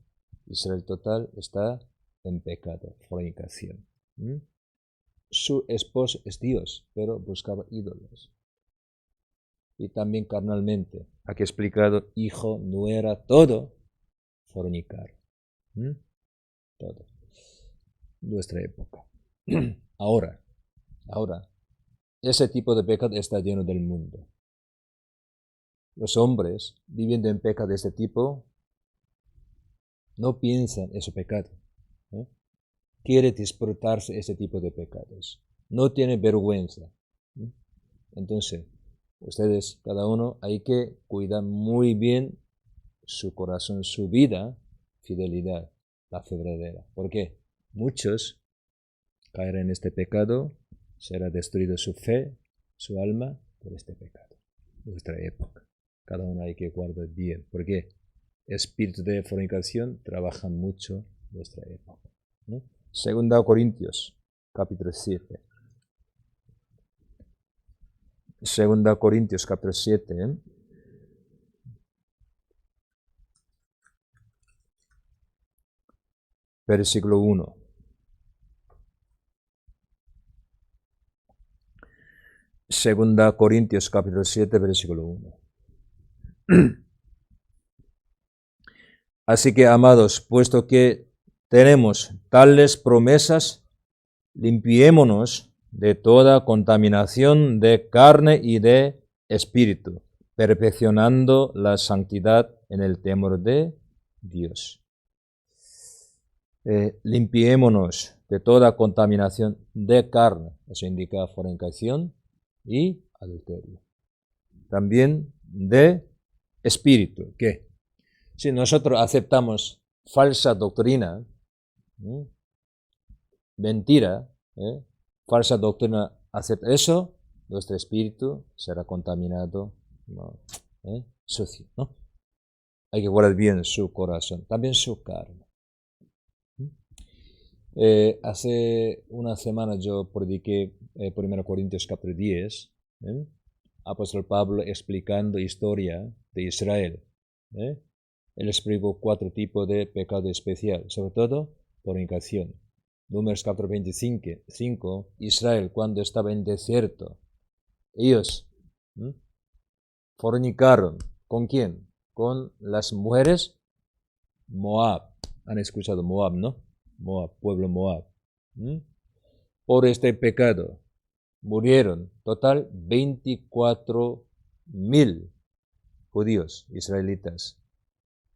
Israel total está en pecado, fornicación. Su esposo es Dios, pero buscaba ídolos. Y también carnalmente, aquí explicado, hijo, nuera, todo, fornicar. Todo. Nuestra época. Ahora, ese tipo de pecado está lleno del mundo. Los hombres viviendo en pecado de este tipo no piensan ese pecado. Quiere disfrutarse ese tipo de pecados. No tiene vergüenza. Entonces, ustedes, cada uno, hay que cuidar muy bien su corazón, su vida, fidelidad, la fe verdadera. Porque muchos caerán en este pecado, será destruido su fe, su alma, por este pecado. Nuestra época. Cada uno hay que guardar bien. Porque espíritu de fornicación trabajan mucho en nuestra época. Segunda Corintios, capítulo 7. Segunda Corintios capítulo 7. Versículo 1. Segunda Corintios capítulo 7, versículo 1. Así que, amados, puesto que tenemos tales promesas, limpiémonos de toda contaminación de carne y de espíritu, perfeccionando la santidad en el temor de Dios. Limpiémonos de toda contaminación de carne, eso indica fornicación y adulterio. También de espíritu, que si nosotros aceptamos falsa doctrina, mentira, falsa doctrina, acepta eso, nuestro espíritu será contaminado, sucio, ¿no? Hay que guardar bien su corazón, también su carne. Hace una semana yo prediqué 1 Corintios capítulo 10, apóstol Pablo explicando historia de Israel. Él explicó 4 tipos de pecado especial, sobre todo fornicación. Números capítulo 25, Israel cuando estaba en desierto, ellos fornicaron. ¿Con quién? Con las mujeres Moab. Han escuchado Moab, ¿no? Moab, pueblo Moab. Por este pecado murieron total 24,000 judíos, israelitas.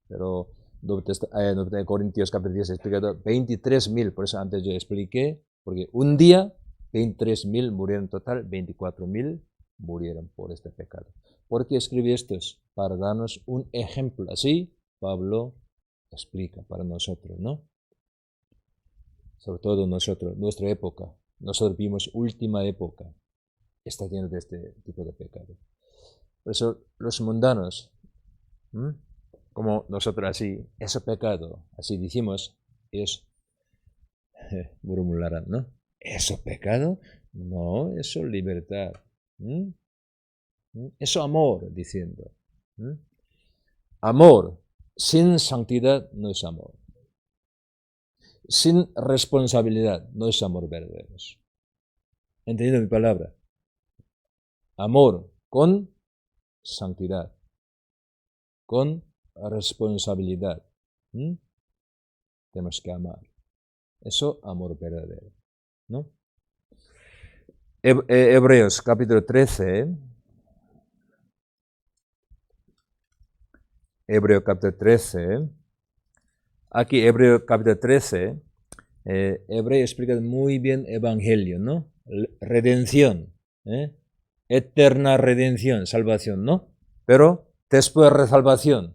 Pero en Corintios capítulo 10 he explicado 23,000, por eso antes yo expliqué, porque un día 23,000 murieron total, 24,000 murieron por este pecado. ¿Por qué escribe esto? Para darnos un ejemplo. Así Pablo explica para nosotros, ¿no? Sobre todo nosotros, nuestra época. Nosotros vivimos última época. Está lleno de este tipo de pecado. Por eso los mundanos, como nosotros así, ese pecado, así decimos, ellos murmurarán, ¿no? ¿Eso pecado? No, eso libertad. Eso amor, diciendo. Amor sin santidad no es amor. Sin responsabilidad no es amor verdadero. ¿Entendido mi palabra? Amor con santidad, con responsabilidad. Tenemos que amar. Eso, amor verdadero, ¿no? Hebreos capítulo 13. Hebreo capítulo 13. Aquí, Hebreo capítulo 13, Hebreo explica muy bien evangelio, ¿no? Redención, eterna redención, salvación, ¿no? Pero después de salvación,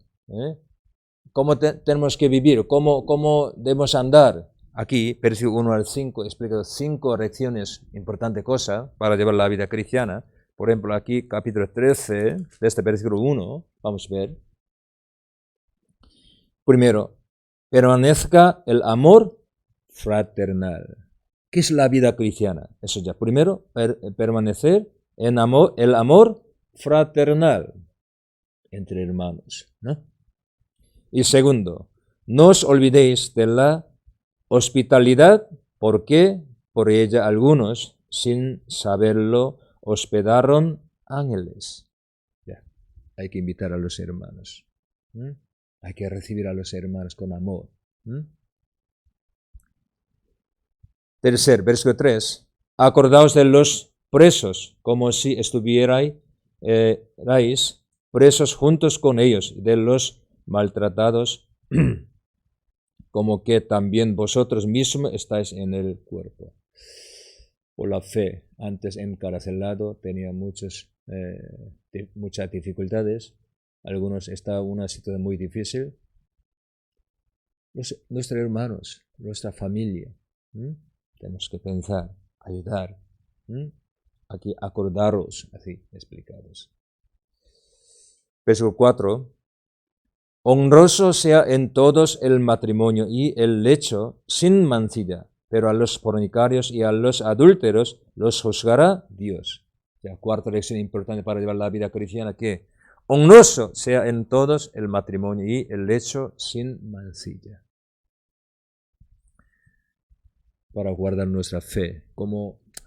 ¿cómo tenemos que vivir? ¿Cómo debemos andar? Aquí, versículo 1 al 5, explica 5 lecciones, importante cosa, para llevar la vida cristiana. Por ejemplo, aquí, capítulo 13, de este versículo 1, vamos a ver. Primero, permanezca el amor fraternal. ¿Qué es la vida cristiana? Eso ya. Primero, permanecer en el amor fraternal entre hermanos, ¿no? Y segundo, no os olvidéis de la hospitalidad, porque por ella algunos, sin saberlo, hospedaron ángeles. Ya. Hay que invitar a los hermanos. Hay que recibir a los hermanos con amor. Tercer, versículo 3. Acordaos de los presos, como si estuvierais presos juntos con ellos, de los maltratados, como que también vosotros mismos estáis en el cuerpo. Por la fe, antes encarcelado, tenía muchas dificultades. Algunos estaban en una situación muy difícil. Nuestros hermanos, nuestra familia, tenemos que pensar, ayudar. Aquí acordaros, así explicados. Versículo 4. Honroso sea en todos el matrimonio y el lecho sin mancilla, pero a los fornicarios y a los adúlteros los juzgará Dios. La cuarta lección importante para llevar la vida cristiana, que honroso sea en todos el matrimonio y el lecho sin mancilla. Para guardar nuestra fe,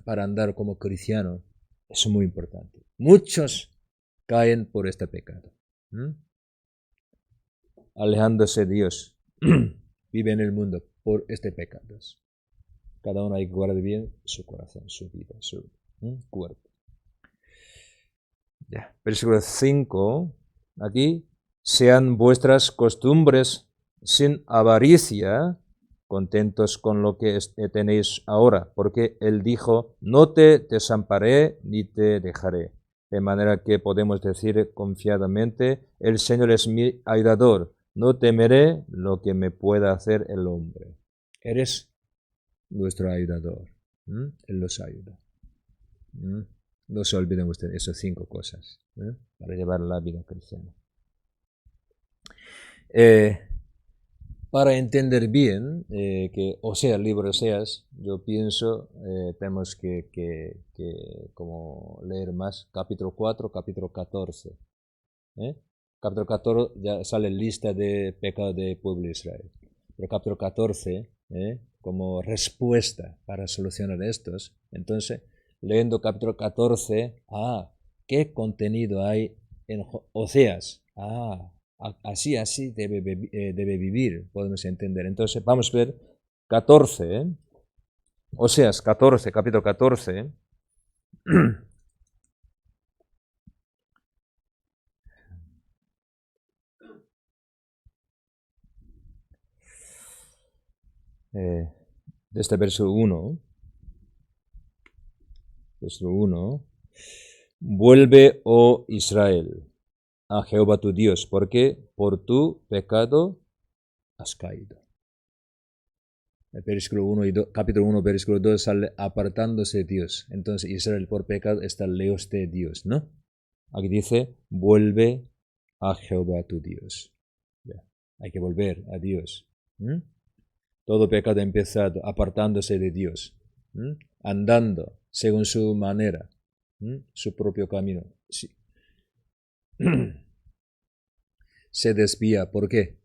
para andar como cristiano, es muy importante. Muchos caen por este pecado. Alejándose de Dios, vive en el mundo por este pecado. Cada uno hay que guardar bien su corazón, su vida, su cuerpo. Ya. Versículo 5, aquí, sean vuestras costumbres sin avaricia, contentos con lo que tenéis ahora, porque Él dijo, no te desamparé ni te dejaré. De manera que podemos decir confiadamente, el Señor es mi ayudador, no temeré lo que me pueda hacer el hombre. Eres nuestro ayudador. Él nos ayuda. No se olviden ustedes esas 5 cosas para llevar la vida cristiana. Para entender bien que el libro de Oseas, yo pienso tenemos que como leer más capítulo 4, capítulo 14. Capítulo 14 ya sale lista de pecados del pueblo de Israel. Pero capítulo 14, como respuesta para solucionar estos, entonces, leyendo capítulo 14, ¿qué contenido hay en Oseas? Así debe vivir, podemos entender. Entonces, vamos a ver 14, Oseas 14, capítulo 14. Desde verso 1. Verso 1. Vuelve, oh Israel, a Jehová tu Dios, porque por tu pecado has caído. El versículo 1 y capítulo 1, versículo 2 sale apartándose de Dios. Entonces Israel por pecado está lejos de Dios, ¿no? Aquí dice, vuelve a Jehová tu Dios. Ya. Hay que volver a Dios. Todo pecado empezado apartándose de Dios, andando según su manera, su propio camino. Sí. Se desvía. ¿Por qué?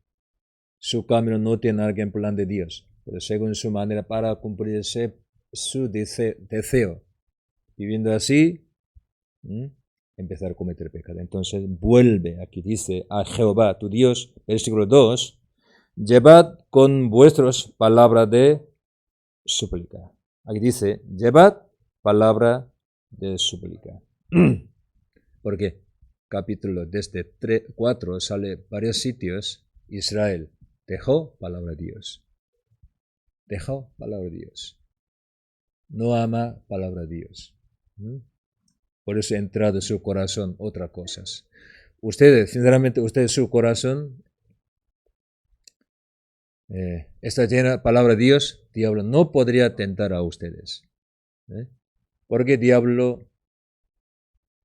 Su camino no tiene algún plan de Dios, pero según su manera para cumplirse su deseo. Viviendo así, empezar a cometer pecado. Entonces vuelve, aquí dice, a Jehová tu Dios, versículo 2, llevad con vuestros palabra de súplica. Aquí dice, llevad palabra de súplica. ¿Por qué? Capítulo desde 4 sale varios sitios. Israel dejó palabra de Dios. Dejó palabra de Dios. No ama palabra de Dios. Por eso ha entrado en su corazón otras cosas. Ustedes, sinceramente, su corazón está llena de palabra de Dios. Diablo no podría tentar a ustedes. Porque diablo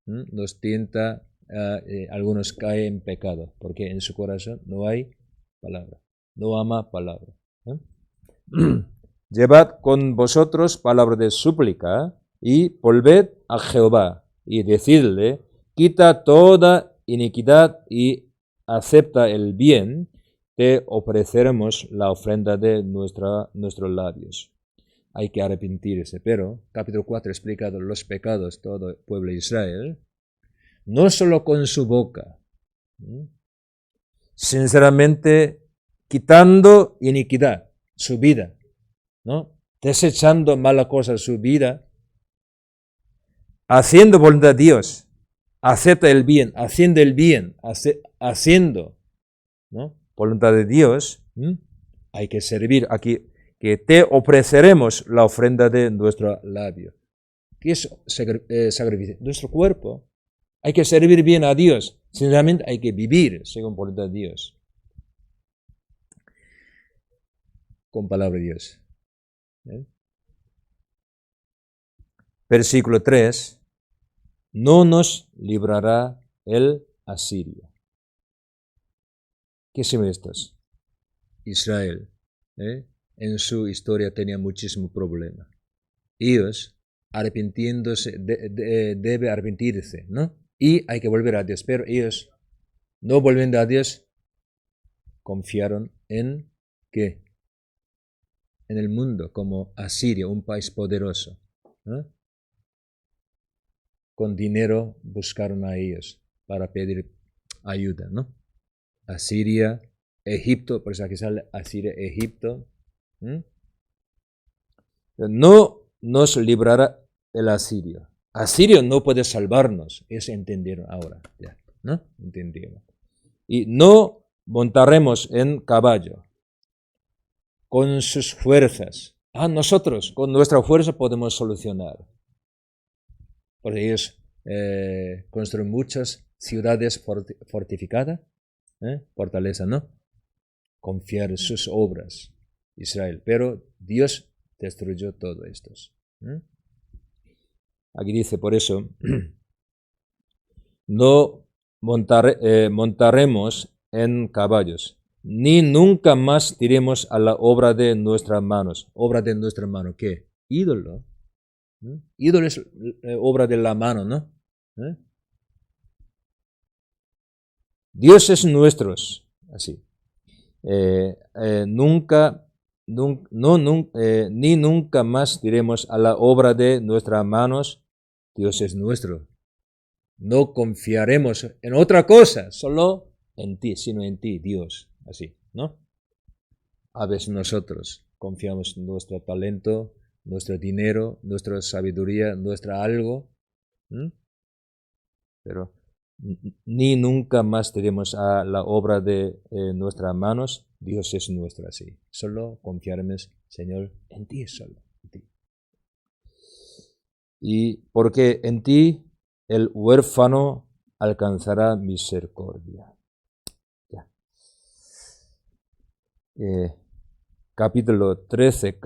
nos tienta, algunos caen en pecado, porque en su corazón no hay palabra, no ama palabra. Llevad con vosotros palabra de súplica y volved a Jehová y decidle, quita toda iniquidad y acepta el bien, te ofreceremos la ofrenda de nuestros labios. Hay que arrepentirse, pero capítulo 4 explicado los pecados todo el pueblo de Israel, no solo con su boca, sinceramente quitando iniquidad, su vida, ¿no? Desechando mala cosa su vida, haciendo voluntad de Dios, acepta el bien, haciendo, ¿no? Voluntad de Dios, hay que servir aquí, que te ofreceremos la ofrenda de nuestro labio. ¿Qué es sacrificio? Nuestro cuerpo. Hay que servir bien a Dios. Sinceramente hay que vivir según voluntad de Dios. Con palabra de Dios. Versículo 3. No nos librará el asirio. ¿Qué son estos? Israel en su historia tenía muchísimo problema. Ellos arrepintiéndose, debe arrepentirse, ¿no? Y hay que volver a Dios. Pero ellos, no volviendo a Dios, confiaron en ¿qué? En el mundo, como Asiria, un país poderoso, ¿no? Con dinero buscaron a ellos para pedir ayuda, ¿no? Asiria, Egipto, por eso aquí sale Asiria, Egipto. No nos librará el asirio. Asirio no puede salvarnos. Eso entendieron ahora, ya, ¿no? Entendieron. Y no montaremos en caballo con sus fuerzas. Nosotros, con nuestra fuerza podemos solucionar. Porque ellos construyen muchas ciudades fortificadas, fortaleza, ¿no? Confiar en sus obras, Israel. Pero Dios destruyó todo esto. Aquí dice, por eso, no montaremos en caballos, ni nunca más diremos a la obra de nuestras manos. Obra de nuestra mano, ¿qué? Ídolo. Ídolo es obra de la mano, ¿no? Dios es nuestro, así. Ni nunca más diremos a la obra de nuestras manos, Dios es nuestro. No confiaremos en otra cosa, solo en ti, sino en ti, Dios, así, ¿no? A veces nosotros confiamos en nuestro talento, nuestro dinero, nuestra sabiduría, nuestra algo, pero ni nunca más diremos a la obra de nuestras manos, Dios es nuestro, así. Solo confiaremos, Señor, en ti solo. En ti. Y porque en ti el huérfano alcanzará misericordia. Ya. Capítulo 13,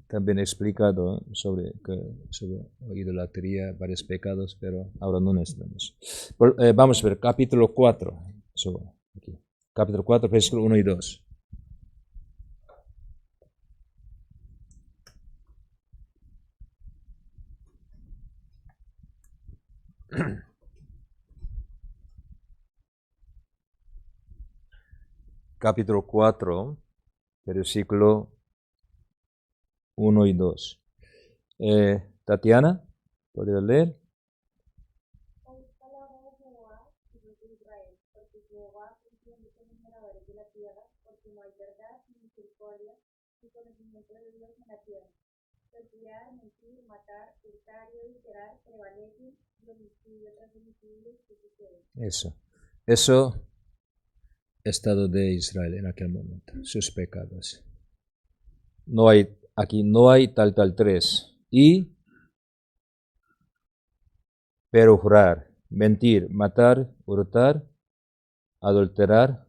también explicado sobre idolatría, varios pecados, pero ahora no necesitamos. Vamos a ver, capítulo 4. Aquí. Capítulo 4, versículo 1 y 2. Capítulo 4, versículo 1 y 2. Tatiana, ¿podría leer? Oíd palabra de Jehová, hijos de Israel, porque Jehová contiende con los moradores de la tierra, porque no hay verdad ni misericordia ni conocimiento de Dios en la tierra. Desviar, mentir, matar, hurtar y adulterar prevalecen, y homicidio tras homicidio que sucede. Eso, estado de Israel en aquel momento, sus pecados. Aquí no hay tal 3. Y perjurar, mentir, matar, hurtar, adulterar,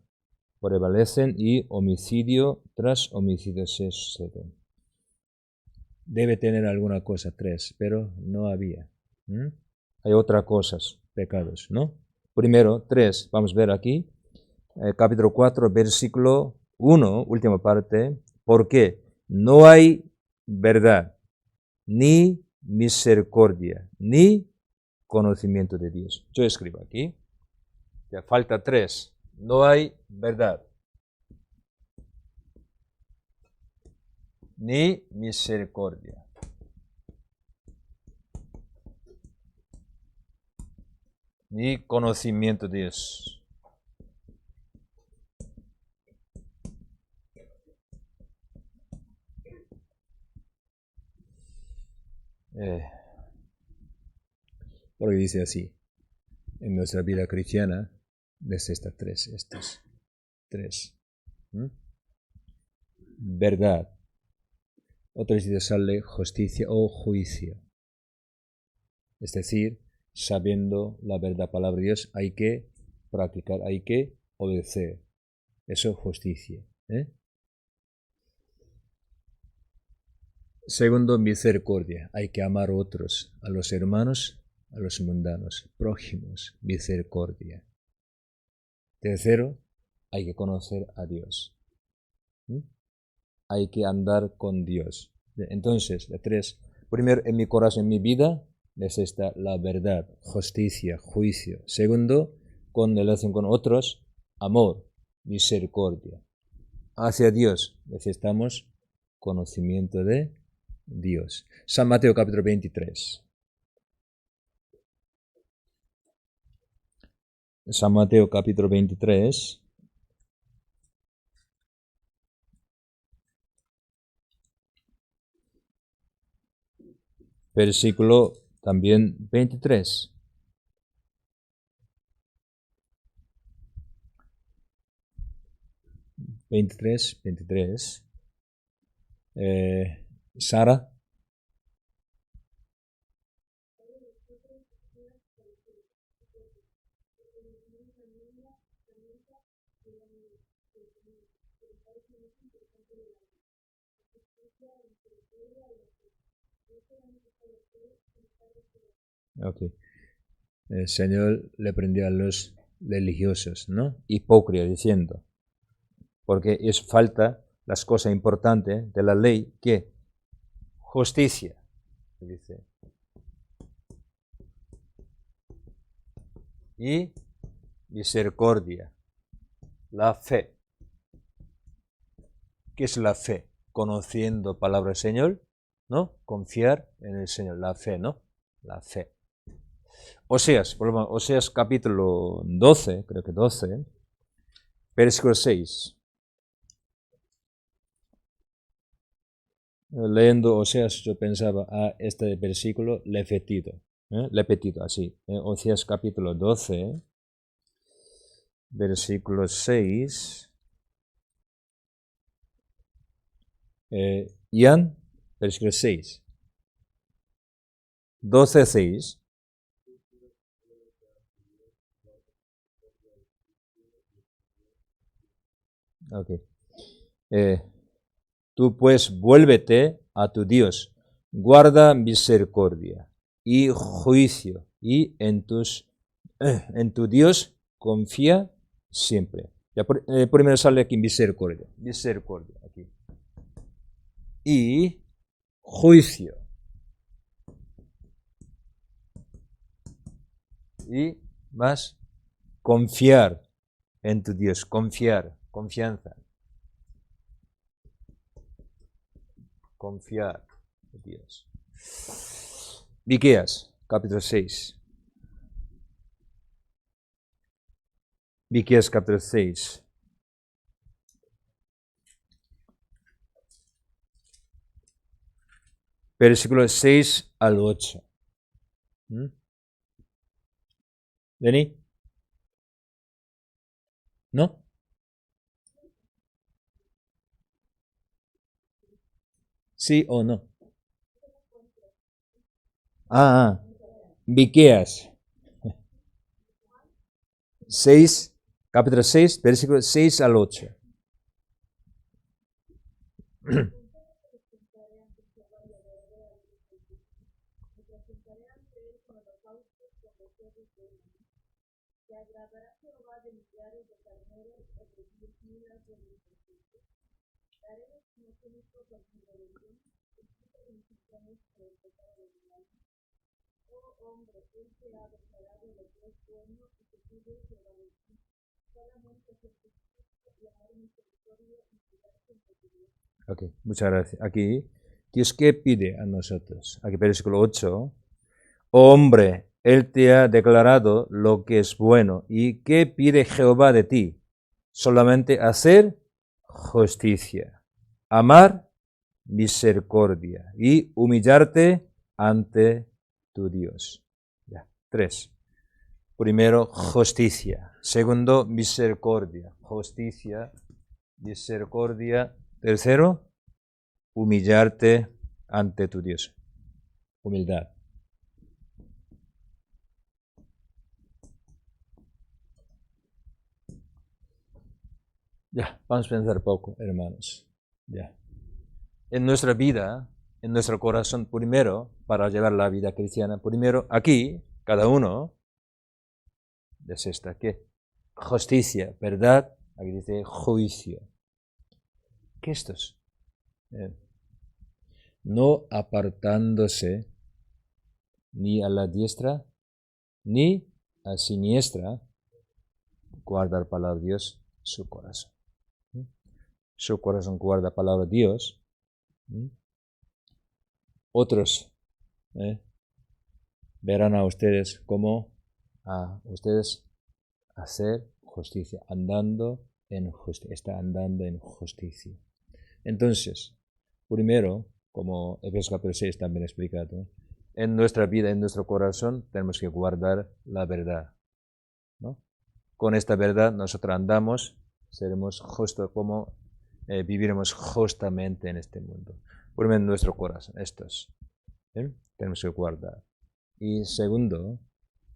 prevalecen y homicidio tras homicidio se suceden. Debe tener alguna cosa 3, pero no había. Hay otras cosas, pecados, ¿no? Primero, 3, vamos a ver aquí, capítulo 4, versículo 1, última parte, porque no hay verdad, ni misericordia, ni conocimiento de Dios. Yo escribo aquí, ya falta 3, no hay verdad, ni misericordia. Ni conocimiento de Dios. Porque dice así, en nuestra vida cristiana, desde estas 3. Verdad. Otra vez sale justicia o juicio. Es decir, sabiendo la verdad, palabra de Dios, hay que practicar, hay que obedecer. Eso es justicia. Segundo, misericordia. Hay que amar a otros, a los hermanos, a los mundanos, prójimos, misericordia. Tercero, hay que conocer a Dios. Hay que andar con Dios. Entonces, 3, primero en mi corazón, en mi vida, necesita la verdad, justicia, juicio. Segundo, con relación con otros, amor, misericordia. Hacia Dios necesitamos conocimiento de Dios. San Mateo capítulo 23. San Mateo capítulo 23. Versículo también 23. Sara. Okay. El Señor le prendió a los religiosos, ¿no? Hipócritas, diciendo, porque es falta las cosas importantes de la ley, que justicia, dice, y misericordia, la fe. ¿Qué es la fe? Conociendo palabra del Señor, ¿no? Confiar en el Señor, la fe, ¿no? La fe. Oseas capítulo 12, creo que 12, versículo 6. Leyendo Oseas yo pensaba a este versículo repetido así. Oseas capítulo 12, versículo 6. Ian, versículo 6. 12, 6. Okay. Tú pues vuélvete a tu Dios, guarda misericordia y juicio, y en tu Dios confía siempre. Ya primero sale aquí misericordia, aquí. Y juicio. Y más, confiar en tu Dios, confianza. Confiar en Dios. Miqueas, capítulo 6. Miqueas, capítulo 6. Versículos 6 al 8. ¿Vení? ¿No? ¿Sí o no? Miqueas 6, capítulo 6, versículos 6 al 8. Ok, muchas gracias. Aquí, Dios, ¿qué pide a nosotros? Aquí, versículo 8. Oh hombre, Él te ha declarado lo que es bueno. ¿Y qué pide Jehová de ti? Solamente hacer justicia, amar misericordia y humillarte ante tu Dios. Ya. 3. Primero, justicia. Segundo, misericordia. Justicia, misericordia. Tercero, humillarte ante tu Dios. Humildad. Ya, vamos a pensar poco, hermanos. Ya. En nuestra vida, en nuestro corazón, primero, para llevar la vida cristiana, primero, aquí, cada uno, es esta, ¿qué? Justicia, verdad, aquí dice juicio. ¿Qué es esto? no apartándose ni a la diestra ni a siniestra, guardar palabra de Dios su corazón. Su corazón guarda palabra de Dios. Otros verán a ustedes como a ustedes hacer justicia, está andando en justicia. Entonces, primero, como Efesios capítulo 6 también explicado, en nuestra vida, en nuestro corazón, tenemos que guardar la verdad, ¿no? Con esta verdad nosotros andamos, seremos justos como viviremos justamente en este mundo. Primero en nuestro corazón, estos tenemos que guardar. Y segundo,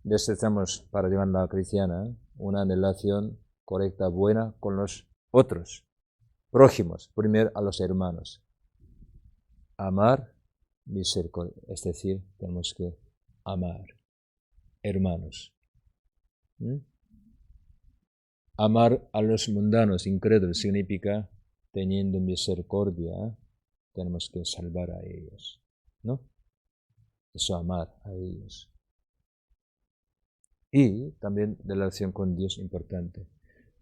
necesitamos para llevar la cristiana una relación correcta, buena con los otros prójimos, primero a los hermanos. Amar, misericordia, es decir, tenemos que amar hermanos. Amar a los mundanos, incrédulos, significa teniendo misericordia, tenemos que salvar a ellos, ¿no? Eso, amar a ellos. Y también relación con Dios importante,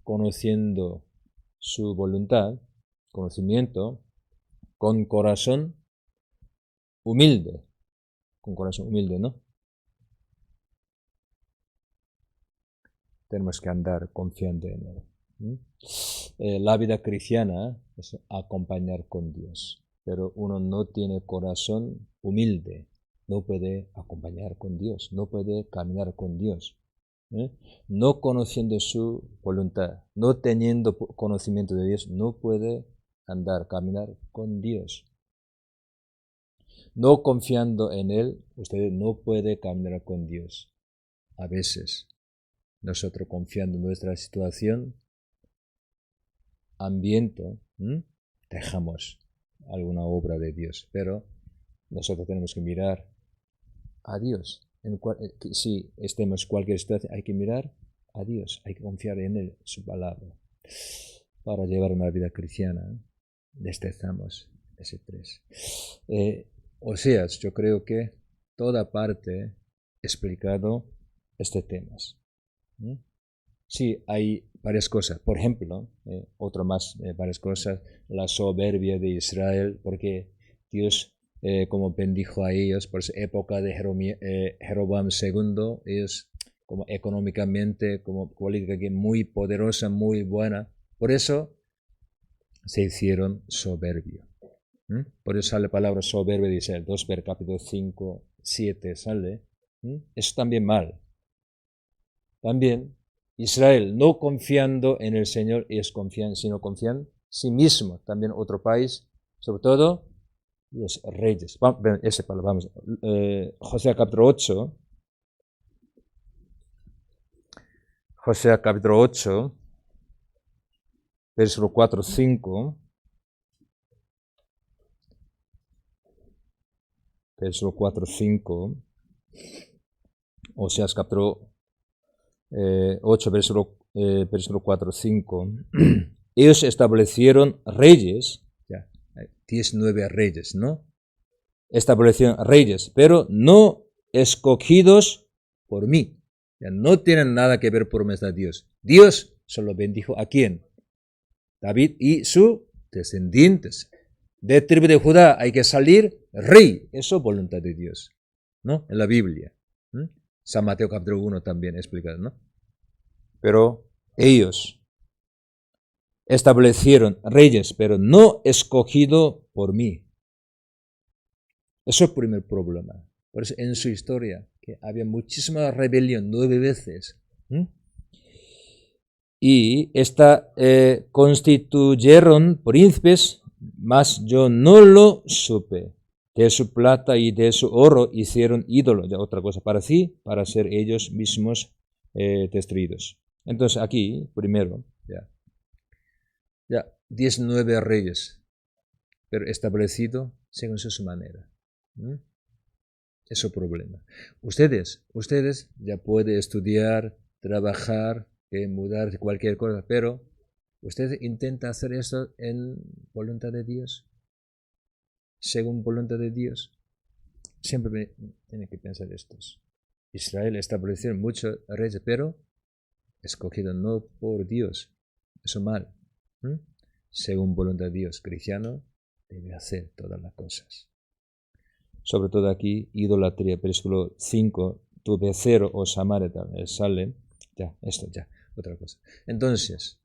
conociendo su voluntad, conocimiento, con corazón humilde, ¿no? Tenemos que andar confiando en Él. La vida cristiana es acompañar con Dios, pero uno no tiene corazón humilde, no puede acompañar con Dios, no puede caminar con Dios. No conociendo su voluntad, no teniendo conocimiento de Dios, no puede caminar con Dios. No confiando en Él, usted no puede caminar con Dios. A veces, nosotros confiando en nuestra situación, ambiente, dejamos alguna obra de Dios, pero nosotros tenemos que mirar a Dios. Si estemos en cualquier situación, hay que mirar a Dios, hay que confiar en Él, su palabra. Para llevar una vida cristiana, necesitamos ese tres. Oseas, yo creo que toda parte explicado este tema. Sí, hay varias cosas. Por ejemplo, varias cosas, la soberbia de Israel, porque Dios como bendijo a ellos por esa época de Jeroboam II, ellos como económicamente, como política muy poderosa, muy buena. Por eso se hicieron soberbios. Por eso sale la palabra soberbia de Israel, 2 Pedro capítulo 5, 7 sale. Es también mal. También Israel no confiando en el Señor sino confiando en sí mismo. También otro país, sobre todo los reyes. Vamos. José capítulo 8. José capítulo 8, versículo 4, 5. Versículo 4, 5. Oseas capítulo 8, versículo 4, 5. Ellos establecieron reyes, 19 reyes, ¿no? Establecieron reyes, pero no escogidos por mí. No tienen nada que ver por nuestra Dios. Dios solo bendijo a quién? David y sus descendientes. De tribu de Judá hay que salir rey. Eso es voluntad de Dios, ¿no? En la Biblia. San Mateo capítulo 1 también explicado, ¿no? Pero ellos establecieron reyes, pero no escogido por mí. Eso es el primer problema. Por eso en su historia, que había muchísima rebelión, 9 veces. Y constituyeron príncipes, mas yo no lo supe. De su plata y de su oro hicieron ídolos, de otra cosa para sí, para ser ellos mismos destruidos. Entonces aquí, primero, ya 19 reyes, pero establecido según su manera. Eso es el problema. Ustedes ya pueden estudiar, trabajar, mudar cualquier cosa, pero ustedes intentan hacer eso en voluntad de Dios. según voluntad de Dios. Siempre tiene que pensar esto. Israel estableció muchos reyes, pero escogido no por Dios. Eso mal. Según voluntad de Dios, cristiano debe hacer todas las cosas. Sobre todo aquí, idolatría, versículo 5, tu becerro o samarita, sale, ya, esto ya, otra cosa. Entonces,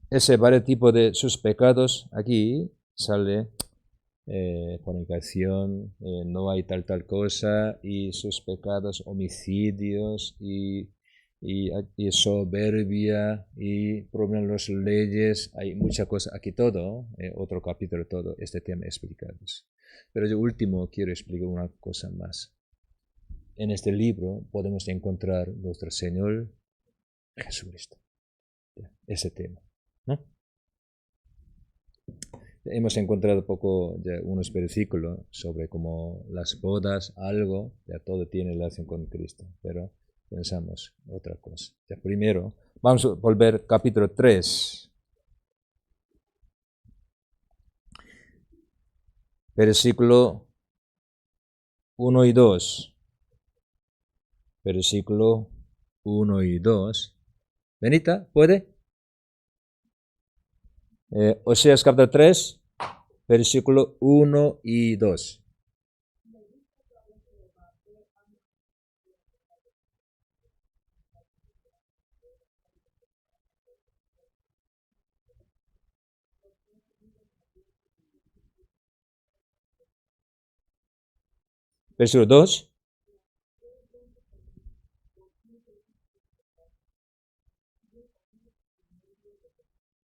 ese varios tipo de sus pecados, aquí sale fornicación, no hay tal cosa, y sus pecados, homicidios, y soberbia, y problemas las leyes, hay muchas cosas, aquí todo, otro capítulo todo, este tema explicados. Pero yo último quiero explicar una cosa más. En este libro podemos encontrar nuestro Señor Jesucristo, ese tema, ¿no? Hemos encontrado poco de unos versículos sobre cómo las bodas, algo, ya todo tiene relación con Cristo, pero pensamos otra cosa. Ya primero, vamos a volver capítulo 3, versículo 1 y 2. Versículo 1 y 2. Benita, ¿puede? Oseas capítulo 3, versículo 1 y 2. Versículo 2.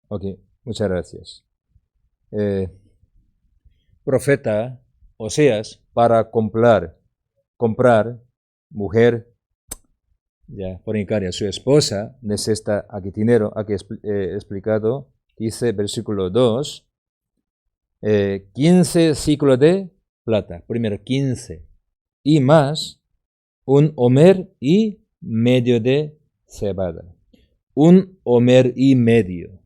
Ok, muchas gracias. Profeta Oseas para comprar mujer, ya fornicaria, su esposa necesita aquí dinero, aquí explicado, dice versículo 2, 15 ciclos de plata, primero 15, y más un homer y medio de cebada. Un homer y medio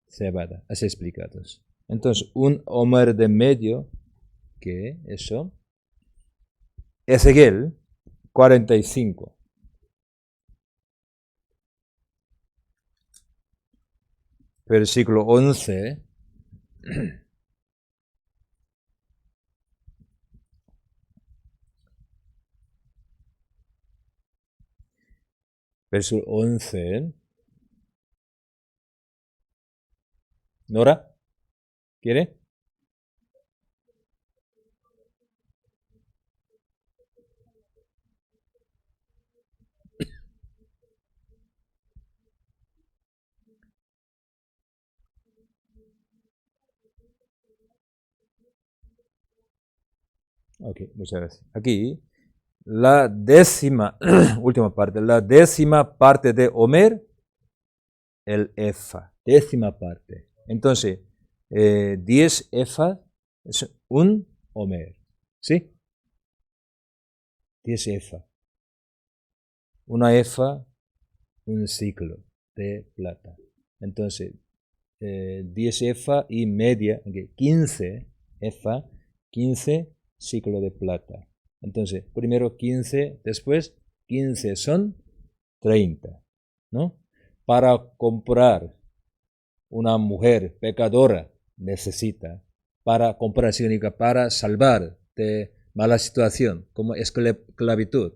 cebada, así explicados. Entonces, un homer de medio, ¿qué eso? Ezequiel 45. Versículo 11. Versículo 11. ¿Nora? ¿Quiere? Ok, muchas gracias. Aquí, la décima, última parte, la décima parte de Homer, el efa, décima parte. Entonces, 10 efa es un Homer, ¿sí? 10 efa. Una efa, un ciclo de plata. Entonces, 10 efa y media, 15 efa, 15 ciclo de plata. Entonces, primero 15, después 15 son 30, ¿no? Para comprar una mujer pecadora necesita, para comprar significa para salvar de mala situación, como esclavitud,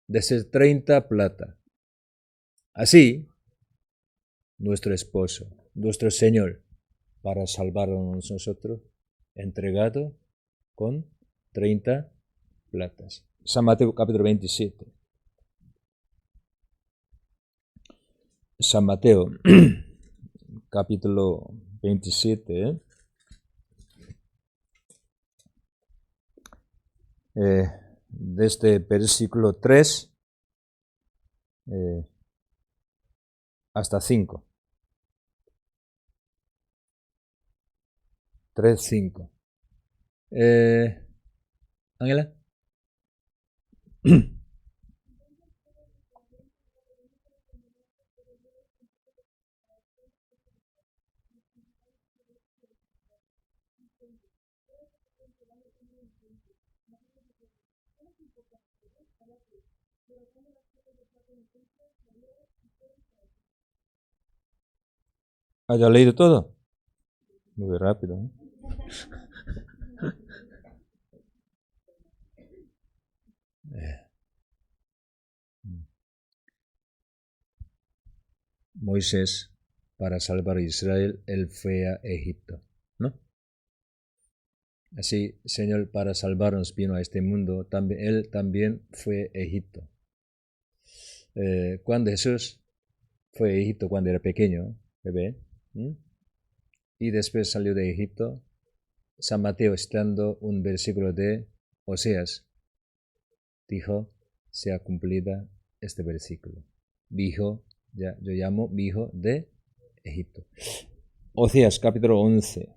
de ser 30 plata. Así, nuestro esposo, nuestro Señor, para salvarnos nosotros, entregado con 30 platas. San Mateo capítulo 27. San Mateo capítulo 27. Desde versículo 3 hasta 5. 3, 5. Ángela. ¿Haya leído todo? Muy rápido, ¿eh? Moisés, para salvar a Israel, él fue a Egipto, ¿no? Así, Señor, para salvarnos vino a este mundo, él también fue a Egipto. Cuando Jesús fue a Egipto cuando era pequeño, bebé, y después salió de Egipto, San Mateo, citando un versículo de Oseas, dijo, sea cumplida este versículo. Hijo, ya, yo llamo hijo de Egipto. Oseas capítulo 11.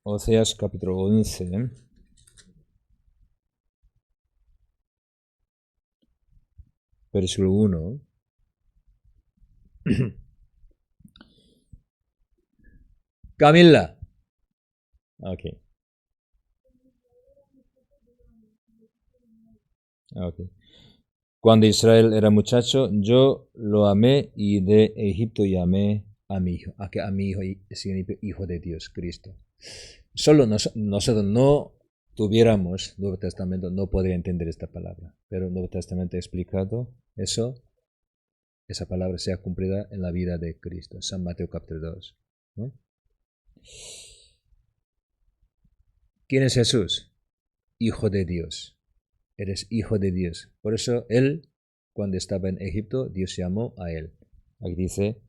Oseas capítulo 11. Versículo 1. Camila. Ok. Cuando Israel era muchacho, yo lo amé y de Egipto llamé a mi hijo. A mi hijo significa hijo de Dios, Cristo. Solo nosotros no tuviéramos Nuevo Testamento, no podría entender esta palabra. Pero el Nuevo Testamento ha explicado eso, esa palabra sea cumplida en la vida de Cristo. San Mateo capítulo 2. ¿No? ¿Quién es Jesús? Hijo de Dios. Eres hijo de Dios. Por eso él, cuando estaba en Egipto, Dios llamó a él. Aquí dice,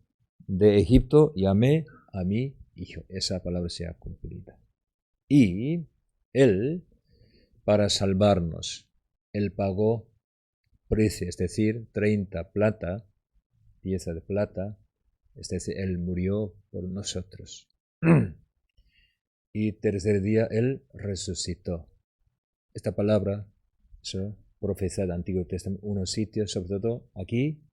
de Egipto llamé a mi hijo. Esa palabra sea cumplida. Y él, para salvarnos, él pagó precio, es decir, 30 plata, pieza de plata, es decir, él murió por nosotros. Y tercer día él resucitó. Esta palabra, eso, profecía del Antiguo Testamento, unos sitios, sobre todo aquí,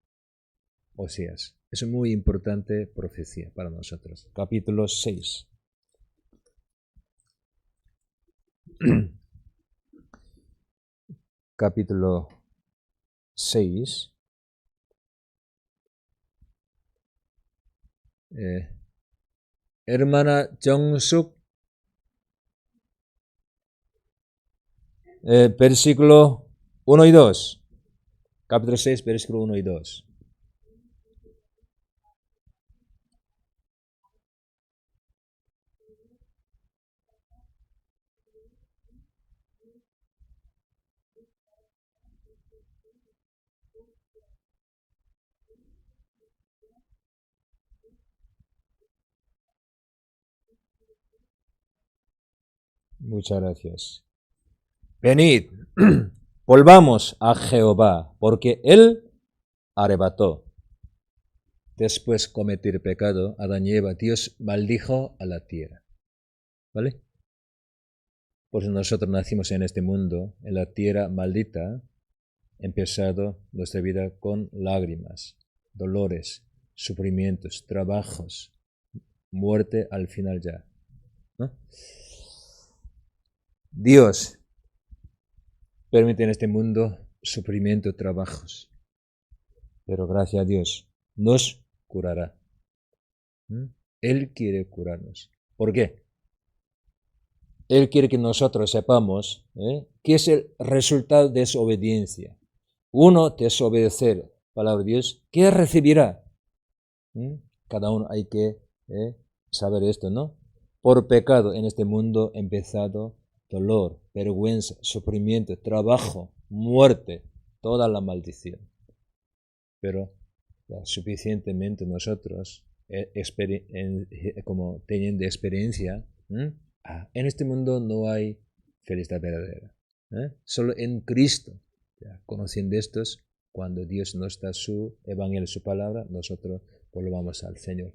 Oseas. Es muy importante profecía para nosotros. Capítulo 6. Capítulo 6. Hermana Jong-suk, versículo 1 y 2. Capítulo 6, versículo 1 y 2. Muchas gracias. Venid, volvamos a Jehová, porque él arrebató. Después de cometer pecado, Adán y Eva, Dios maldijo a la tierra. ¿Vale? Pues nosotros nacimos en este mundo, en la tierra maldita, empezado nuestra vida con lágrimas, dolores, sufrimientos, trabajos, muerte al final ya, ¿no? Dios permite en este mundo sufrimiento, trabajos, pero gracias a Dios nos curará. Él quiere curarnos. ¿Por qué? Él quiere que nosotros sepamos qué es el resultado de su obediencia. Uno, desobedecer palabra de Dios, ¿qué recibirá? Cada uno hay que saber esto, ¿no? Por pecado en este mundo empezado dolor, vergüenza, sufrimiento, trabajo, muerte, toda la maldición. Pero suficientemente nosotros, como teniendo experiencia, en este mundo no hay felicidad verdadera. Solo en Cristo, conociendo estos, cuando Dios nos da su evangelio, su palabra, nosotros volvamos al Señor.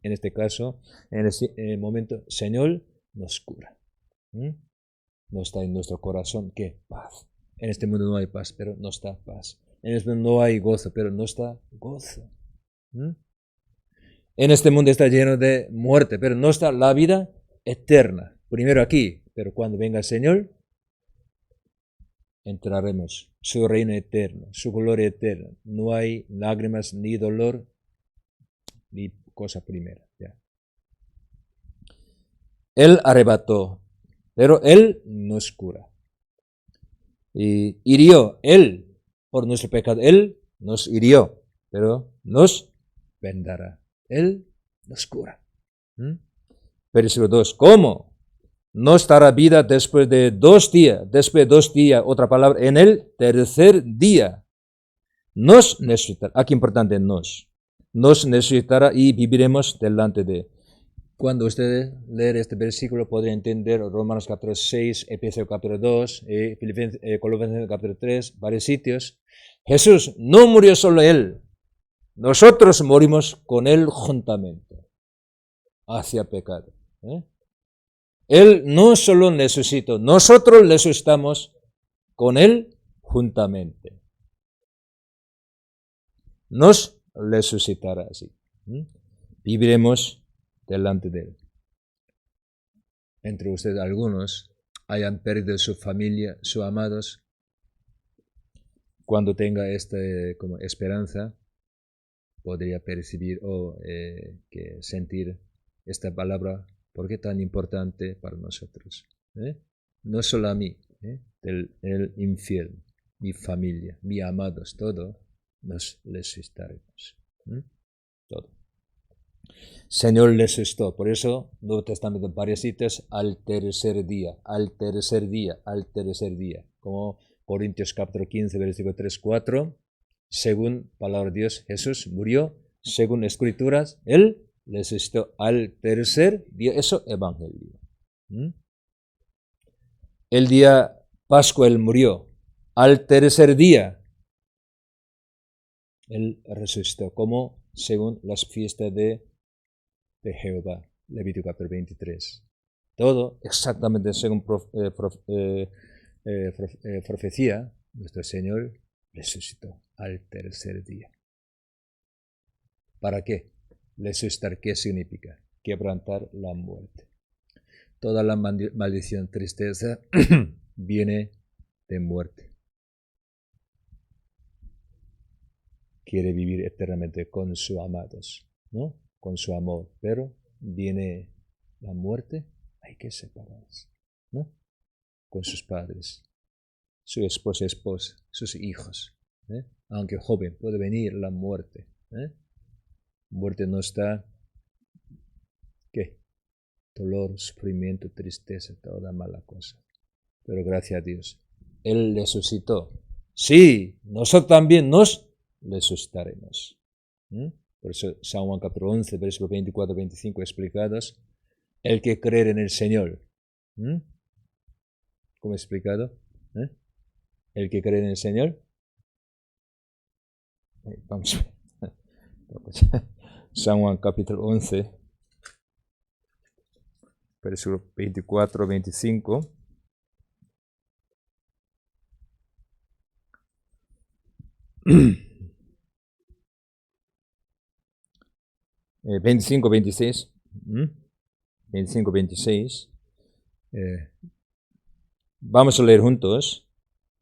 En este caso, en el momento, Señor nos cura. No está en nuestro corazón, ¿qué? Paz. En este mundo no hay paz, pero no está paz. En este mundo no hay gozo, pero no está gozo. En este mundo está lleno de muerte, pero no está la vida eterna. Primero aquí, pero cuando venga el Señor, entraremos. Su reino eterno, su gloria eterna. No hay lágrimas, ni dolor, ni cosa primera. Ya. Él arrebató, pero Él nos cura. Y hirió, Él, por nuestro pecado, Él nos hirió, pero nos vendará. Él nos cura. Versículo 2. ¿Cómo? Nos dará vida después de 2 días. Después de 2 días, otra palabra, en el tercer día. Nos necesitará. Aquí importante, nos. Nos necesitará y viviremos delante de Él. Cuando ustedes leen este versículo podrán entender Romanos capítulo 6, Efesios capítulo 2, Colosenses capítulo 3, varios sitios. Jesús no murió solo Él. Nosotros morimos con Él juntamente hacia pecado. Él no solo resucitó, nosotros resucitamos con Él juntamente. Nos resucitará así. Viviremos delante de Él. Entre ustedes algunos hayan perdido su familia, sus amados. Cuando tenga esta como esperanza, podría percibir o que sentir esta palabra, ¿por qué tan importante para nosotros? No solo a mí, el infierno, mi familia, mis amados, todo, nos resucitaremos. Todo. Señor resucitó, por eso Nuevo Testamento varios sitios al tercer día, al tercer día, al tercer día, como Corintios capítulo 15, versículo 3, 4, según palabra de Dios, Jesús murió, según escrituras, Él resucitó al tercer día, eso evangelio. El día Pascua Él murió, al tercer día Él resucitó, como según las fiestas de Jehová, Levítico capítulo 23. Todo exactamente según profecía, nuestro Señor resucitó al tercer día. ¿Para qué? Resucitar, ¿qué significa? Quebrantar la muerte. Toda la maldición, tristeza viene de muerte. Quiere vivir eternamente con sus amados, ¿no? Con su amor, pero viene la muerte, hay que separarse, ¿no? Con sus padres, su esposa, sus hijos, aunque joven, puede venir la muerte. Muerte no está, ¿qué? Dolor, sufrimiento, tristeza, toda mala cosa. Pero gracias a Dios, Él resucitó. Sí, nosotros también nos resucitaremos. Por eso San Juan capítulo 11, versículos 24-25 explicados. El que cree en el Señor. ¿Cómo he explicado? El que cree en el Señor. Vamos a ver. San Juan capítulo 11, versículos 24-25. 25-26. 25-26. Vamos a leer juntos.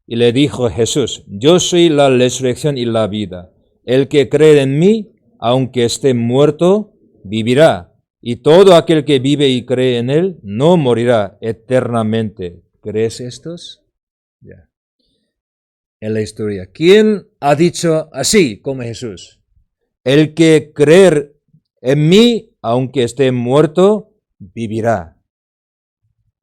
Y le dijo Jesús: yo soy la resurrección y la vida. El que cree en mí, aunque esté muerto, vivirá. Y todo aquel que vive y cree en Él, no morirá eternamente. ¿Crees estos? Ya. En la historia, ¿quién ha dicho así como Jesús? El que cree en mí, aunque esté muerto, vivirá.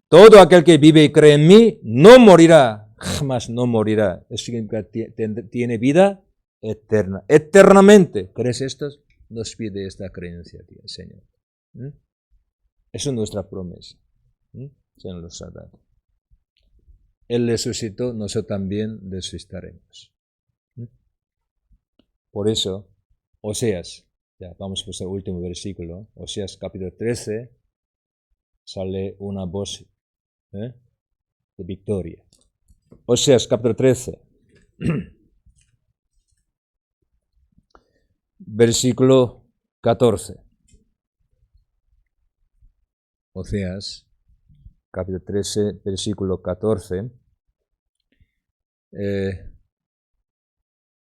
Todo aquel que vive y cree en mí, no morirá. Jamás no morirá. Eso significa que tiene vida eterna. Eternamente. ¿Crees esto? Nos pide esta creencia, Señor. Eso es nuestra promesa. Se nos ha dado. Él resucitó, nosotros también resucitaremos. Por eso, Oseas, ya vamos a pasar el último versículo, Oseas capítulo 13, sale una voz de victoria. Oseas capítulo 13, versículo 14. Oseas, capítulo 13, versículo 14.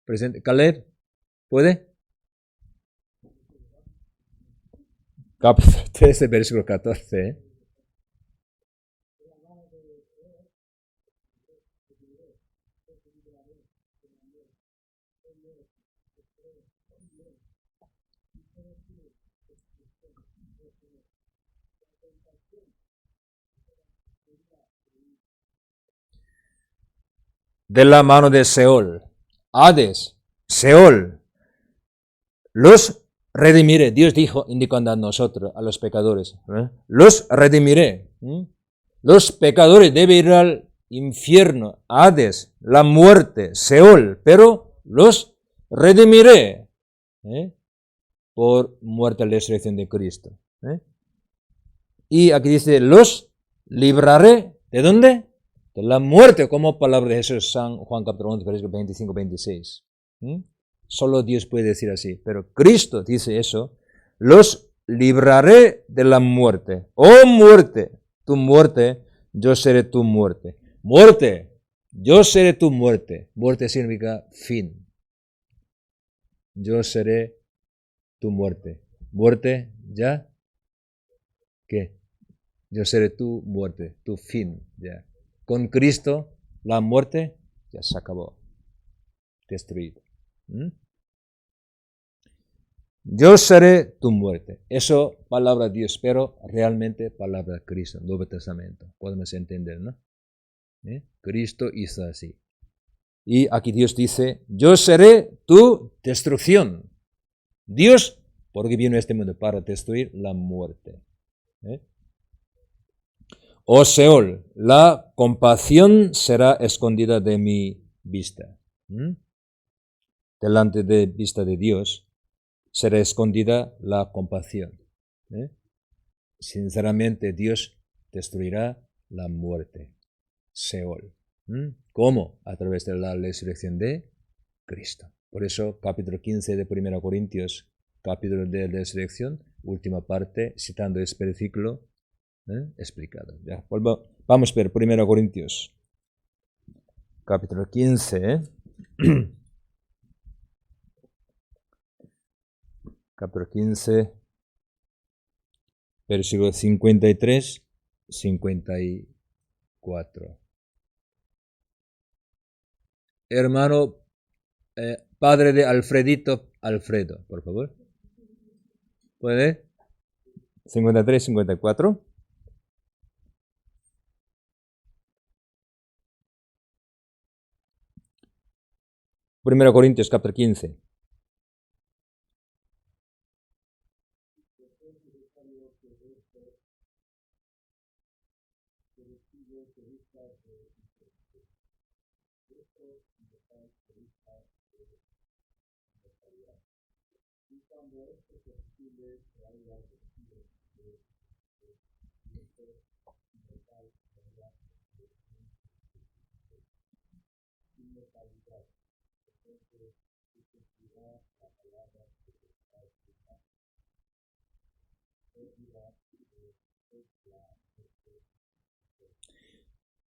Presente. Caleb, ¿puede? Capítulo 13, versículo 14. De la mano de Seol, Hades, Seol, los redimiré. Dios dijo, indicando a nosotros, a los pecadores, los redimiré. Los pecadores deben ir al infierno, Hades, la muerte, Seol, pero los redimiré por muerte y resurrección de Cristo. Y aquí dice, los libraré, ¿de dónde? De la muerte, como palabra de Jesús, San Juan capítulo 11, versículo 25-26. Solo Dios puede decir así, pero Cristo dice eso, los libraré de la muerte. Oh muerte, tu muerte, yo seré tu muerte. Muerte, yo seré tu muerte. Muerte significa fin. Yo seré tu muerte. Muerte, ¿ya? ¿Qué? Yo seré tu muerte, tu fin, ¿ya? Con Cristo, la muerte ya se acabó. Destruido. Yo seré tu muerte. Eso, palabra de Dios, pero realmente palabra de Cristo, Nuevo Testamento. Podemos entender, ¿no? Cristo hizo así. Y aquí Dios dice, yo seré tu destrucción. Dios, porque vino a este mundo para destruir la muerte. Oh Seol, la compasión será escondida de mi vista. Delante de vista de Dios será escondida la compasión. Sinceramente, Dios destruirá la muerte. Seol. ¿Cómo? A través de la resurrección de Cristo. Por eso, capítulo 15 de 1 Corintios, capítulo de resurrección, última parte, citando este versículo, explicado. Ya, vamos a ver 1 Corintios, capítulo 15, capítulo 15, versículo 53, 54. Hermano, padre de Alfredito, Alfredo, por favor. ¿Puede? 53, 54. 1 Corintios, capítulo 15.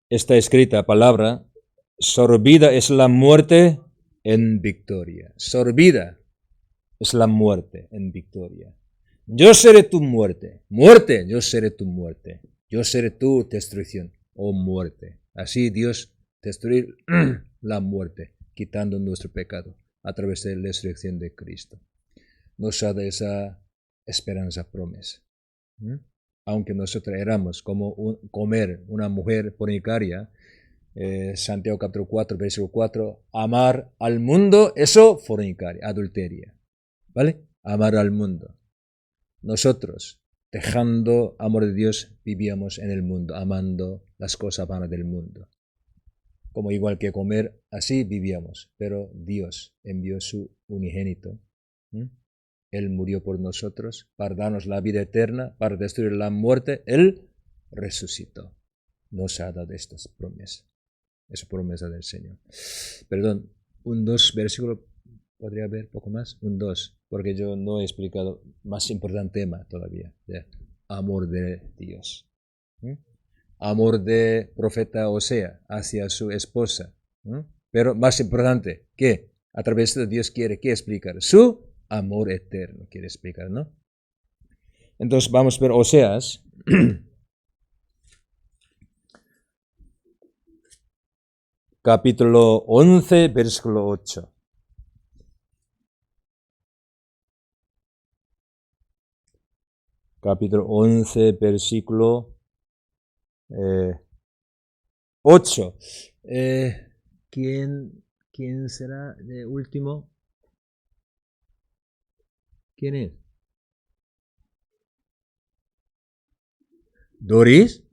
Esta escrita palabra, sorbida es la muerte en victoria. Sorbida es la muerte en victoria. Yo seré tu muerte. Muerte, yo seré tu muerte. Yo seré tu destrucción, oh muerte. Así Dios destruir la muerte, quitando nuestro pecado a través de la resurrección de Cristo. Nos da esa esperanza, promesa. Aunque nosotros éramos como comer una mujer fornicaria, Santiago capítulo 4, versículo 4, amar al mundo, eso fornicaria, adulteria. ¿Vale? Amar al mundo. Nosotros, dejando amor de Dios, vivíamos en el mundo, amando las cosas vanas del mundo. Como igual que comer, así vivíamos. Pero Dios envió su unigénito. Él murió por nosotros para darnos la vida eterna, para destruir la muerte. Él resucitó. Nos ha dado estas promesas. Es promesa del Señor. Perdón, un 2 versículo, podría haber poco más, un 2, porque yo no he explicado más importante tema todavía. Yeah. amor de Dios. Amor de profeta Osea hacia su esposa. Pero más importante, ¿qué? A través de Dios quiere ¿qué explicar? Su amor eterno quiere explicar, ¿no? Entonces vamos a ver Oseas. Capítulo 11, versículo 8. Capítulo 11, versículo 8. ¿Quién será el último? ¿Quién es? ¿Doris?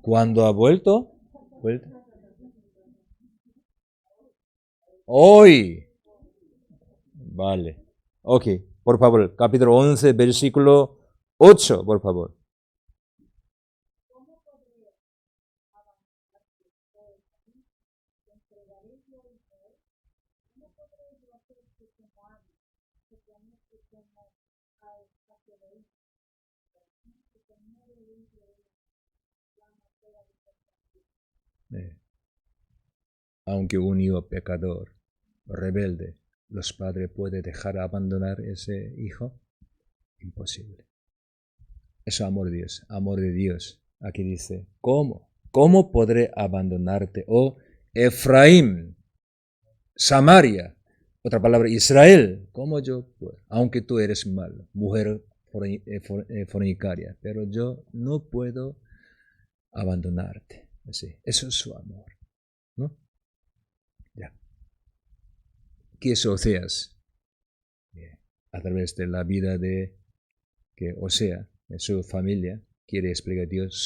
¿Cuándo ha vuelto? Hoy. Vale. Ok, por favor, capítulo 11, versículo 8, por favor. Aunque un hijo pecador, rebelde, ¿los padres pueden dejar abandonar ese hijo? Imposible. Eso es amor de Dios. Aquí dice, ¿cómo? ¿Cómo podré abandonarte, oh Efraín, Samaria? Otra palabra, Israel. ¿Cómo yo puedo? Aunque tú eres malo, mujer fornicaria, pero yo no puedo abandonarte. Así. Eso es su amor, ¿no? Ya. ¿Qué es Oseas? A través de la vida de que Osea, de su familia, quiere explicar a Dios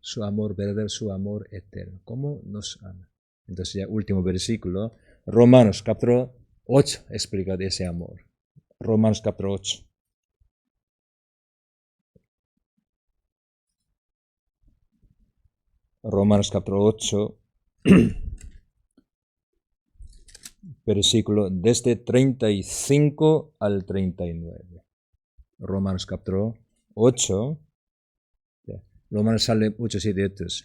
su amor verdadero, su amor eterno, cómo nos ama. Entonces ya último versículo, Romanos capítulo 8 explica de ese amor. Romanos capítulo 8. Romanos capítulo 8, versículo desde 35 al 39. Romanos capítulo 8. Romanos sale muchos idiotas,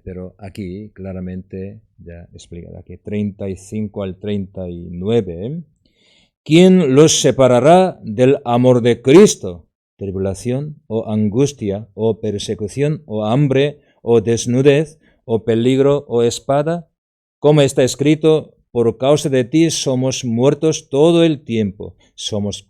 pero aquí claramente ya explica aquí 35 al 39. ¿Quién los separará del amor de Cristo? ¿Tribulación o angustia o persecución o hambre o desnudez o peligro o espada? Como está escrito, por causa de ti somos muertos todo el tiempo, somos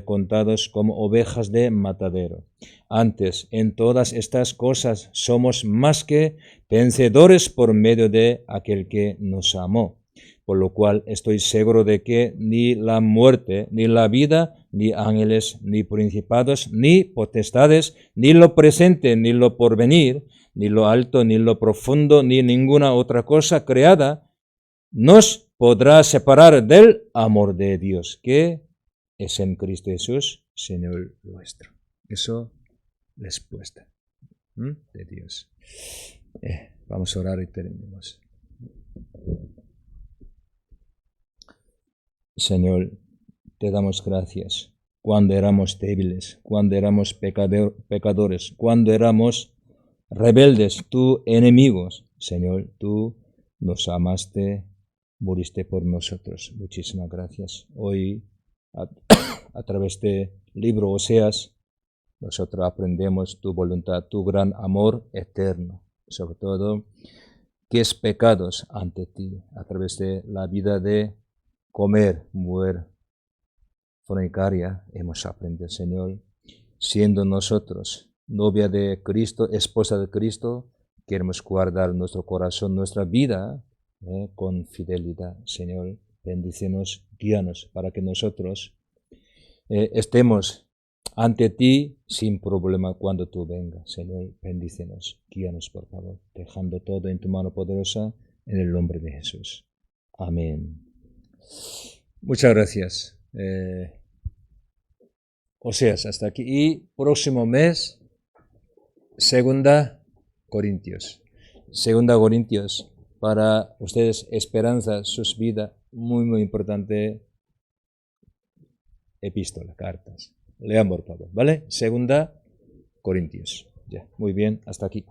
contados como ovejas de matadero. Antes, en todas estas cosas somos más que vencedores por medio de aquel que nos amó. Por lo cual estoy seguro de que ni la muerte, ni la vida, ni ángeles, ni principados, ni potestades, ni lo presente, ni lo porvenir, ni lo alto, ni lo profundo, ni ninguna otra cosa creada, nos podrá separar del amor de Dios, que es en Cristo Jesús, Señor nuestro. Eso es respuesta de Dios. Vamos a orar y terminamos. Señor, te damos gracias. Cuando éramos débiles, cuando éramos pecadores, cuando éramos rebeldes, tú enemigos, Señor, tú nos amaste, moriste por nosotros. Muchísimas gracias. Hoy, a través del libro Oseas, nosotros aprendemos tu voluntad, tu gran amor eterno, sobre todo, que es pecados ante ti, a través de la vida de comer, mujer fornicaria, hemos aprendido, Señor, siendo nosotros novia de Cristo, esposa de Cristo, queremos guardar nuestro corazón, nuestra vida con fidelidad, Señor. Bendícenos, guíanos para que nosotros estemos ante ti sin problema cuando tú vengas, Señor. Bendícenos, guíanos, por favor, dejando todo en tu mano poderosa, en el nombre de Jesús. Amén. Muchas gracias. Oseas, hasta aquí. Y próximo mes, Segunda Corintios. Segunda Corintios, para ustedes, esperanza, sus vidas, muy, muy importante epístola, cartas. Lean por favor, ¿vale? Segunda Corintios. Ya, muy bien, hasta aquí.